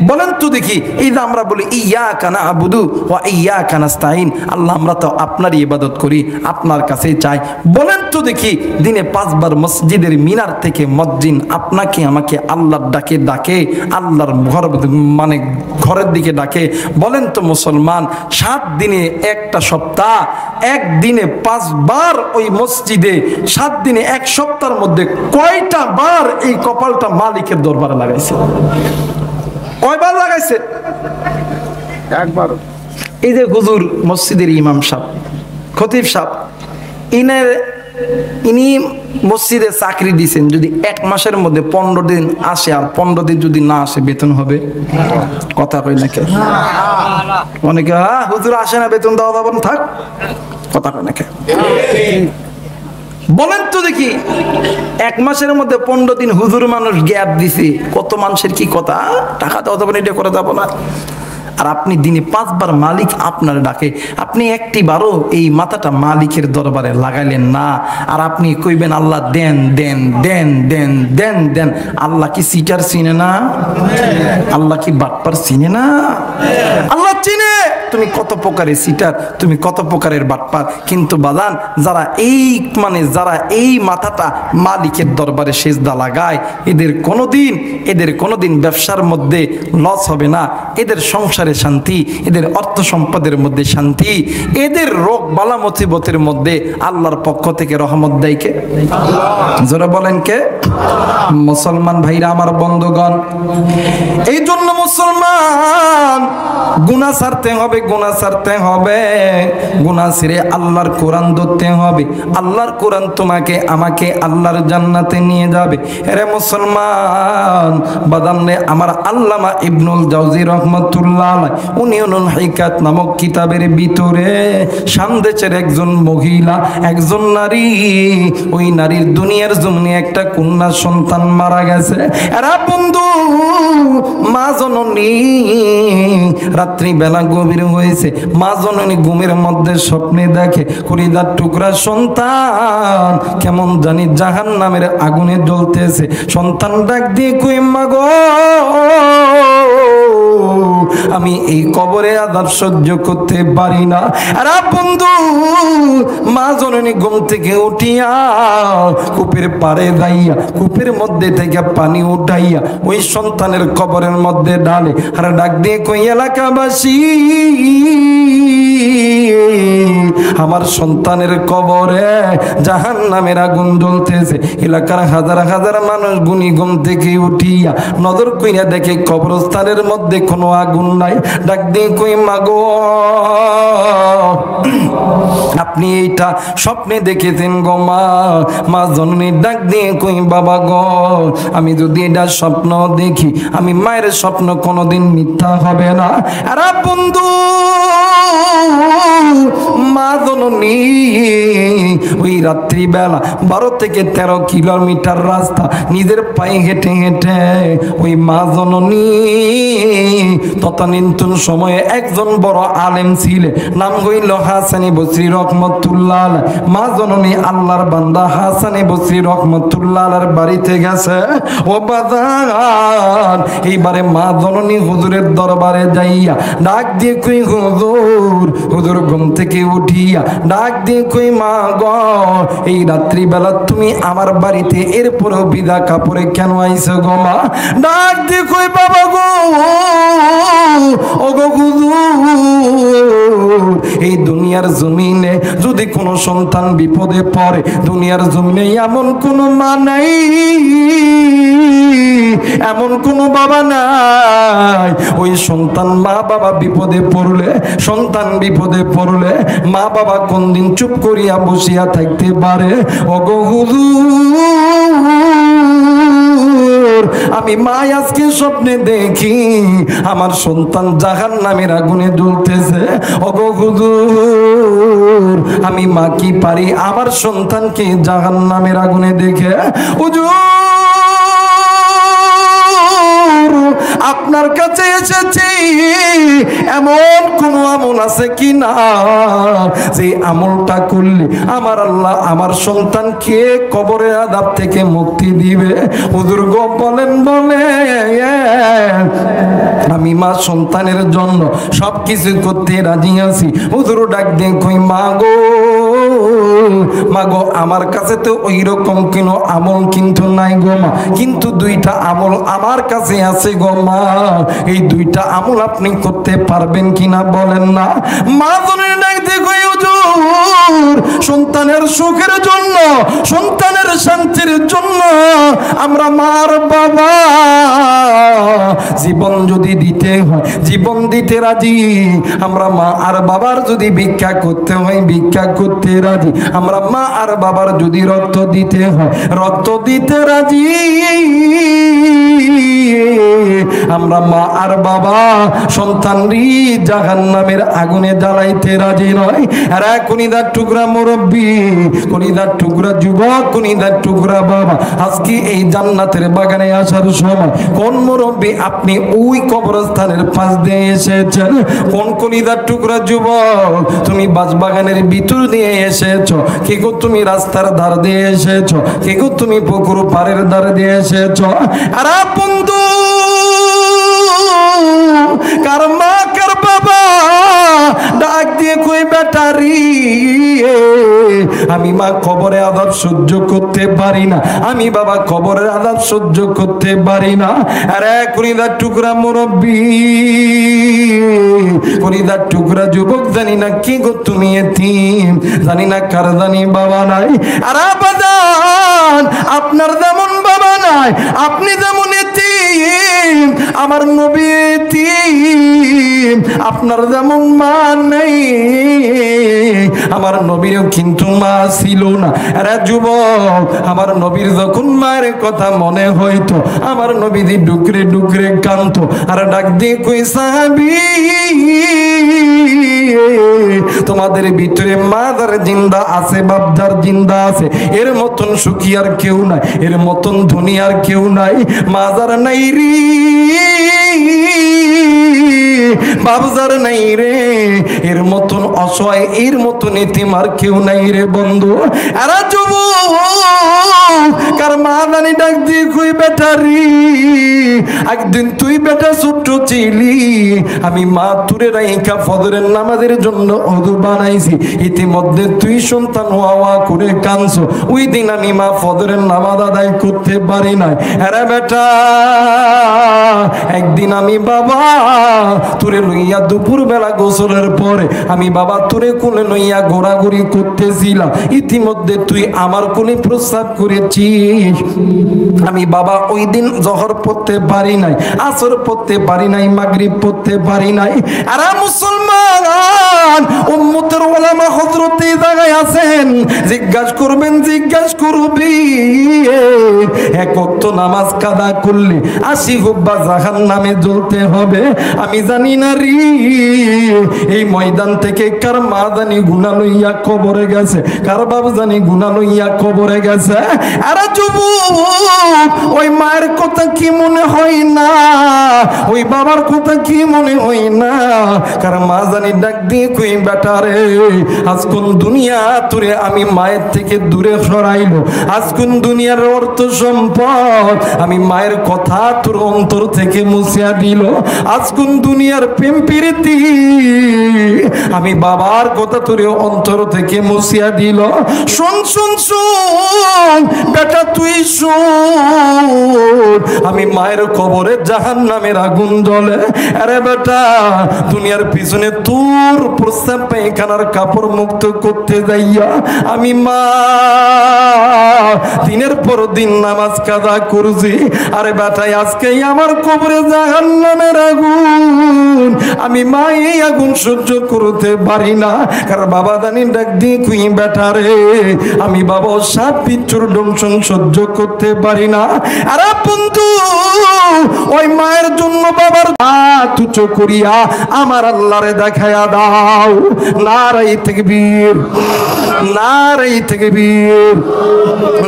বলেন তো দেখি, এই যে আমরা বলি ইয়্যাকা না'বুদু ওয়া ইয়্যাকা নাস্তাঈন, আল্লাহ আমরা তো আপনারই ইবাদত করি, আপনার কাছেই চাই। বলেন তো দেখি, দিনে 5 বার মসজিদের মিনার থেকে মুয়াজ্জিন আপনাকে আমাকে আল্লাহর ডাকে ডাকে, আল্লাহর ঘর মানে ঘরের দিকে ডাকে। বলেন তো মুসলমান, 7 দিনে একটা সপ্তাহ, একদিনে 5 বার ওই মসজিদে, 7 দিনে 1 সপ্তাহের মধ্যে কয়টা বার এই কপালটা মালিকের দরবারে লাগাইছে? কয়বার লাগাইছে? একবার। এই যে হুজুর মসজিদের ইমাম সাহেব, খতিব সাহেব, ইনি মসজিদে চাকরি দিয়েছেন, যদি 1 মাসের মধ্যে 15 দিন আসে আর 15 দিন যদি না আসে বেতন হবে? কথা কই নাকি? অনেকে হুজুর আসে না, বেতন দেওয়া যাবে না, থাক। কথা কই নাকি? বলেন তো দেখি, 1 মাসের মধ্যে 15 দিন হুজুর মানুষ গ্যাপ দিছে, কত মানুষের কি কথা, টাকা দেওয়া যাবে না, এটা করে যাবো না। আর আপনি দিনে 5 বার মালিক আপনার ডাকে, আপনি একটি বারও এই মাথাটা মালিকের দরবারে লাগাইলেন না। আর আপনি কইবেন আল্লাহ দেন দেন দেন দেন দেন দেন। আল্লাহ কি সিটার চিনে না? আল্লাহ কি বাটপার চিনে না? আল্লাহ চিনে তুমি কত প্রকারের সিটার, তুমি কত প্রকারের বাটপার। কিন্তু বাজান, যারা এই মাথাটা মালিকের দরবারে সেজদা লাগায়, এদের কোনোদিন ব্যবসার মধ্যে লস হবে না, এদের সংসারে শান্তি, এদের অর্থ সম্পদের মধ্যে শান্তি, এদের রোগ বালা মুসিবতের মধ্যে আল্লাহর পক্ষ থেকে রহমত দেয় কে? যারা বলেন কে? মুসলমান ভাইরা আমার, বন্ধুগণ, এই জন্য মুসলমান গুনাহ ছাড়তে হবে, গুনাহ ছাড়তে হবে, গুনাহ ছেড়ে আল্লাহর কোরআন ধরতে হবে। আল্লাহর কোরআন তোমাকে আমাকে আল্লাহর জান্নাতে নিয়ে যাবে। আরে মুসলমান বাদানে, আমার আল্লামা ইবনুল জাওজি রাহমাতুল্লাহ আলাইহি উনি হিকাত নামক কিতাবের ভিতরে সামদেশের একজন মহিলা, একজন নারী, ওই নারীর দুনিয়ার জমিনে একটা কন্যা সন্তান মারা গেছে। এরা বন্ধু, মা জননী রাত্রি বেলা গভীর হয়েছে, মা জননী ঘুমের মধ্যে স্বপ্নে দেখে কলিজার টুকরা সন্তান কেমন জানি জাহান্নামের আগুনে জ্বলতেছে। সন্তান ডাক দিয়ে কই, মা গো, আমি এই কবরে আযাব সহ্য করতে পারি না। আরে বন্ধু, মা জননী ঘুম থেকে উঠিয়া কূপের পাড়ে যাইয়া কূপের মধ্যে থেকে পানি উঠাইয়া ওই সন্তানের কবরের মধ্যে ঢালে। আর ডাক দিয়ে কই, এলাকাবাসী, আমার সন্তানের কবরে জাহান্নামের আগুন জ্বলতেছে। এলাকার হাজার হাজার মানুষ গুনি ঘুম থেকে উঠিয়া নজর কইরা দেখে কবরস্থানের মধ্যে কোনো আগুন নাই। ডাক দিয়ে কই, মা গো, আপনি এইটা স্বপ্নে দেখেছেন গো মা? মা জননী ডাক দিয়ে কই, বাবা গো, আমি যদি এটা স্বপ্ন দেখি, আমি মায়ের স্বপ্ন কোনোদিন মিথ্যা হবে না। আরে বন্ধু, মা জননী ওই রাত্রিবেলা 12 থেকে 13 কিলোমিটার রাস্তা নিজের পায়ে হেঁটে হেঁটে ওই মা জননী তদানীন্তন সময়ে একজন বড় আলেম ছিলেন, নাম হইল হাসানি বসরি রহমতুল্লাহ আলাইহি। মা জননী আল্লাহর বান্দা হাসানি বসরি রহমতুল্লাহ আলাইহির বাড়িতে গেছে। ও বাজার, এইবারে মা জননী হুজুরের দরবারে যাইয়া ডাক দিয়ে কই হুজুর, হুজুর ঘুম থেকে উঠিয়া ডাক দিয়ে কই মা গো, এই রাত্রিবেলা তুমি আমার বাড়িতে এরপরও বিদা কাপড়ে কেন আইছো গো মা? ডাক দিয়ে কই বাবা গো, ও গো হুজুর, এই দুনিয়ার জমিনে যদি কোনো সন্তান বিপদে পড়ে, দুনিয়ার জমিনে এমন কোনো মা নাই, এমন কোনো বাবা নাই, ওই সন্তান মা বাবা বিপদে পড়লে, সন্তান বিপদে পড়লে মা বাবা কোন দিন চুপ করিয়া বসিয়া থাকতে পারে? ওগো হুজুর, আমি মা আজকে স্বপ্নে দেখি আমার সন্তান জাহান্নামের আগুনে জ্বলতেছে। ওগো হুজুর, আমি মা কি পারি আমার সন্তানকে জাহান্নামের আগুনে দেখে? হুজুর, আপনার কাছে এসেছি, এমন কোন আমল আছে কি না যে আমলটা করলে আমার আল্লাহ আমার সন্তানকে কবরের আযাব থেকে মুক্তি দিবে? হুজুর গো বলেন, বলে আমি মা সন্তানের জন্য সবকিছু করতে রাজি আছি। হুজুর ডাক দিয়ে কই মা গো, মা গো, আমার কাছে তো ওই রকম কোনো আমল কিন্তু নাই গো মা, কিন্তু দুইটা আমল আমার কাছে আছে গো মা, এই দুইটা আমল আপনি করতে পারবেন কিনা বলেন না? মা জনের ডাক দিয়ে কই হুজুর, সন্তানের সুখের জন্য, সন্তানের শান্তির জন্য আমরা মার বাবা জীবন যদি দিতে হয় জীবন দিতে রাজি, আমরা মা আর বাবার যদি ভিক্ষা করতে হয় ভিক্ষা করতে রাজি, আমরা মা আর বাবার যদি রক্ত দিতে হয় রক্ত দিতে রাজি, আমরা মা আর বাবা সন্তানরি জাহান্নামের আগুনে জ্বালাইতে রাজি নয়। আর কনিদার টুকরা মুরব্বী, কনিদার টুকরা যুবক, কনিদার টুকরা বাবা, আজকে এই জান্নাতের বাগানে আসার সময় কোন মুরব্বী আপনি ওই কবরস্থানের পাশ দিয়ে এসেছেন? কোন কনিদার টুকরা যুবক তুমি বাগানের ভিতর দিয়ে এসেছো? কে গো তুমি রাস্তার ধার দিয়ে এসেছো? কে গো তুমি পুকুর পাড়ের ধার দিয়ে এসেছো? আর বন্ধু, কার মা কার বাবা ডাক দিয়ে কই বেটারি, আমি মা কবরে আযাব সহ্য করতে পারি না, আমি বাবা কবরের আযাব সহ্য করতে পারি না। আরে কলিজার টুকরা মুরব্বী, কলিজার টুকরা যুবক, জানি না কি গো তুমি এতিম, জানি না কার জানি বাবা নাই। আরে বাজান, আপনার যেমন বাবা নাই, আপনি যেমন এতিম, আমার নবী এতিম, আপনার যেমন মা নেই, আমার নবীরও কিন্তু মা ছিল না। আরে যুবক, আমার নবীর যখন মায়ের কথা মনে হইতো আমার নবীজি ডুকরে ডুকরে কাঁদতো আর ডাক দিয়ে কই সাহাবী, তোমাদের ভিতরে মাদার জিন্দা আছে, বাপদার জিন্দা আছে, এর মতন সুখী আর কেউ নাই, এর মতন ধনী আর কেউ নাই, মাদার নাই রে, বাবজার নাই রে, এর মতন অসহায়, এর মতন এতিম আর কেউ নাই রে বন্ধু। আর যুবক, কার মা জানি ডাক দিয়ে কই বেটারি, একদিন তুই বেটা ছোট্ট ছিলি, আমি মা তুরে রাইখা ফজরের নামাজের জন্য ওযু বানাইছি, ইতিমধ্যে তুই সন্তান হওয়া করে কাঁদছো, ওই দিন আমি মা ফজরের নামাজ আদায় করতে পারি নাই। আরে বেটা, একদিন আমি বাবা তোরে লইয়া দুপুর বেলা গোসলের পরে আমি বাবা তোরে কোলে লইয়া ঘোরাঘুরি করতেছিলাম, ইতিমধ্যে তুই আমার কোলে প্রস্রাব করেছিস। আমি বাবা ওই দিন জহর পড়তে পারি নাই, আসর পড়তে পারি নাই, মাগরিব পড়তে পারি নাই। আর মুসলমান উম্মতের উলামা হযরত হযরত এই জায়গায় আছেন, জিজ্ঞাসা করবেন, জিজ্ঞাসা করবি এক ওয়াক্ত নামাজ কাদা করলে 80 হুব্বা জাহান্নামে জ্বলতে হবে। আমি জানি না রে এই ময়দান থেকে কার মা জানি গুনাহ লইয়া কবরে গেছে, কার বাবা জানি গুনাহ লইয়া কবরে গেছে। আরে যুবক, ওই মায়ের কথা কি মনে হয় না, ওই বাবার কথা কি মনে হয় না, কার মা জানি ডাক দিয়ে কই বেটা রে, আজ কোন দুনিয়া তোরে আমি মায়ের থেকে দূরে সরাইলো, আজ কোন দুনিয়ার অর্থ সম্পদ আমি মায়ের কথা তোর অন্তর থেকে মুছিয়া দিল, আজ কোন দুনিয়ার প্রেম প্রীতি আমি বাবার কথা তোর অন্তর থেকে মুছিয়া দিল। শোন শোন শোন বেটা, তুই শোন, আমি মায়ের কবরে জাহান্নামের আগুন জ্বলে। আরে বেটা, দুনিয়ার পিছনে তোর প্রস্তাব পায়খানার কাপড় মুক্ত করতে যাইয়া আমি মা দিনের পর দিন নামাজ কাজা করছি। আরে বেটাই, আজকে আমার কবরে জাহান্নামের আগুন, আমি মা এই আগুন সহ্য করতে পারি না। কারণ বাবা দানি ডাক দিয়ে কুই বেটা রে, আমি বাবা সাপ পিচ্ছুর দংশন সহ্য করতে পারি না। আরে বন্ধু, ওই মায়ের জন্য বাবার তুচো করিয়া আমার আল্লাহরে দেখায়া দাও। নারাই তাকবীর, নারাই তাকবীর।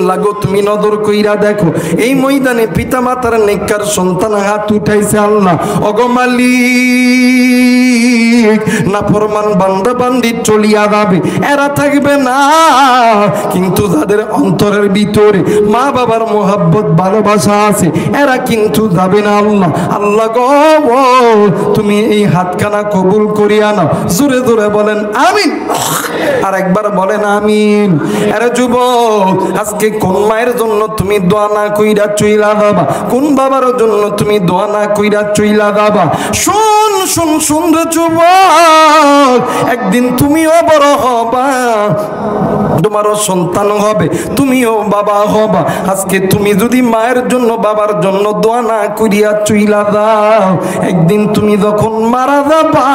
লাগো তুমি নজর কইরা দেখো, এই ময়দানে পিতা মাতার নেককার সন্তান হাত উঠাইছে। আল্লাহ ওগো মালিক, নাফরমান বান্দা বান্দি চলিয়া যাবে, এরা থাকবে না, কিন্তু যাদের অন্তরের ভিতরে মা বাবার মোহাব্বত ভালোবাসা আছে এরা কিন্তু যাবে না। আল্লাহ আল্লাহ গো, তুমি এই হাতখানা কবুল করিয়া নাও। জোরে জোরে বলেন আমিন, আর একবার বলেন আমিন। আরে যুবক, আজকে কোন মায়ের জন্য তুমি দোয়া না কইরা চইলা যাবা, কোন বাবার জন্য তুমি দোয়া না কইরা চইলা যাবা? শুন শুন শুন রে যুবক, একদিন তুমিও বড় হবা, তোমারও সন্তান হবে, তুমিও বাবা হবা। আজকে তুমি যদি মায়ের জন্য বাবার জন্য দোয়া না করিয়া চইলা দাও, একদিন তুমি যখন মারা যাবা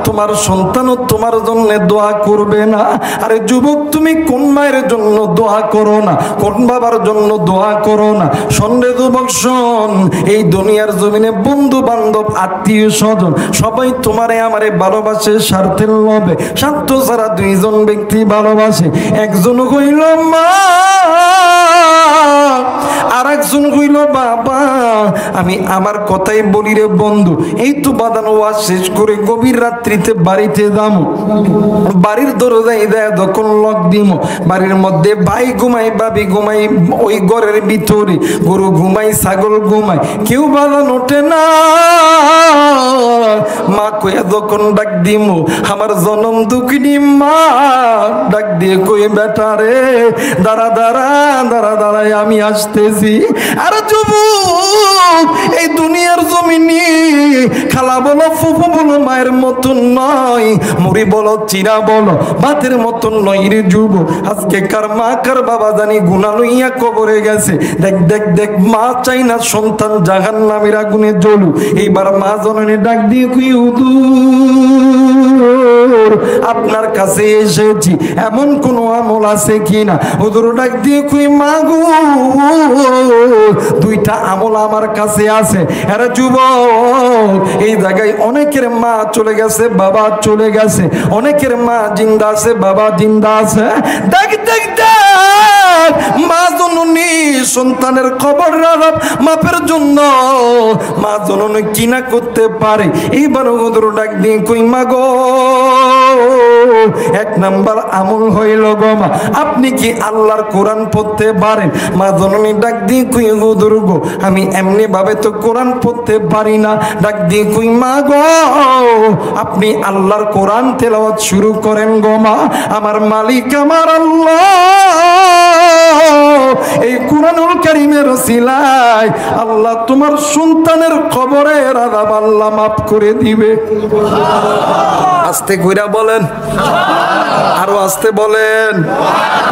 তোমার সন্তানও তোমার জন্য দোয়া করবে না। আরে যুবক, তুমি কোন মায়ের জন্য দোয়া করো না, কোন বাবার জন্য দোয়া করো না? শোন যুবক শোন, এই দুনিয়ার জমিনে বন্ধু বান্ধব আত্মীয় স্বজন সবাই তোমারে আমারে ভালোবাসে স্বার্থের লোভে। স্বার্থ ছাড়া দুইজন ব্যক্তি ভালোবাসে, একজন হইল মা আর একজন হইল বাবা। আমি আমার কথাই বলি রে বন্ধু, এই তো বাদান ওয়াজ শেষ করে গভীর রাত্রিতে বাড়িতে যাবো, বাড়ির দরজায় দেয় যখন লক দিব, বাড়ির মধ্যে ভাই ঘুমাই, ভাবি ঘুমাই, ওই ঘরের ভিতরে গরু ঘুমাই, ছাগল ঘুমাই, কেউ বাদান ওঠে না। মা কইয়া যখন ডাক দিব, আমার জনম দুঃখিনী মা ডাক দিয়ে কই বেটা রে দাঁড়া দাঁড়া দাঁড়া দাঁড়াই আমি আসতেছি। আর যুবক, এই দুনিয়ার জমিনে খালা বলো ফুফু বলো মায়ের মতন নয়, মুড়ি বলো চিরা বলো ভাতের মতন নয় রে যুবক। আজকে কার মা কার বাবা জানি গুনাহ লইয়া কবরে গেছে। দেখ দেখ দেখ, মা চাই না সন্তান জাহান্নামের আগুনে জ্বলু। এইবার মা জননী ডাক দিয়ে কই হুজুর আপনার কাছে এসেছি, এমন কোন আমল আছে কিনা? হুজুর ডাক দিয়ে কই মা গো, দুইটা আমল আমার কাছে আছে। আরে যুবক, এই জায়গায় অনেকের মা চলে গেছে, বাবা চলে গেছে, অনেকের মা জিন্দা আছে, বাবা জিন্দা আছে। দেখ দেখ দেখ, মা জননী সন্তানের খবর রাখ মাপের জন্য মা জননী কিনা করতে পারে। এইবার হুজুর ডাক দিয়ে কই মা গো, এক নাম্বার আমল হইল গো মা, আপনি কি আল্লাহর কোরআন পড়তে পারেন? মা জননী ডাক দিয়ে কই হুজুর গো, আমি এমনি ভাবে তো কোরআন পড়তে পারি না। ডাক দিয়ে কই মা গো, আপনি আল্লাহর কোরআন তেলাওয়াত শুরু করেন গো মা। আমার মালিক আমার আল্লাহ এই কুরআনুল কারীমের ওসিলায় আল্লাহ তোমার সন্তানের কবরের আযাব আল্লাহ মাফ করে দিবে। আস্তে কইরা বলেন, আরো আস্তে বলেন।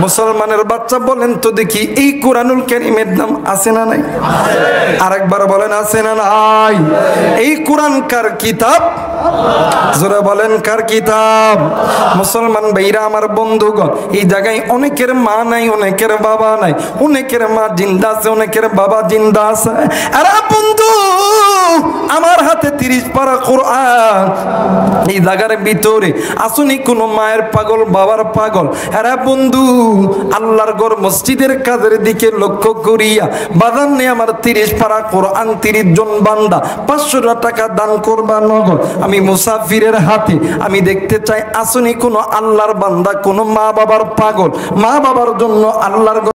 মুসলমানের বাচ্চা বলেন তো দেখি, এই কোরআনুল কারীমের নাম আছে না নাই? আরেকবার বলেন, আছে না নাই? এই কোরআন কার কিতাব? জোরে বলেন, কার কিতাব? মুসলমান ভাইরা আমার বন্ধুগণ, এই জায়গায় অনেকের মা নাই, অনেকের বাবা নাই, অনেকের মা জিন্দা আছে, অনেকের বাবা জিন্দা আছে। আরে বন্ধু, আমার হাতে 30 পারা কোরআন, এই জায়গার ভিতরে আসুনি কোনো মায়ের পাগল, বাবার পাগল। আরে বন্ধু, আল্লাহর ঘর মসজিদের কাজের দিকে লক্ষ্য করিয়া বাজার নেই আমার 30 পারা কোরআন, 30 জন বান্দা 500 টাকা দান করবা নগদ। আমি মুসাফিরের হাতে আমি দেখতে চাই আসুনি কোনো আল্লাহর বান্দা, কোনো মা বাবার পাগল, মা বাবার জন্য আল্লাহর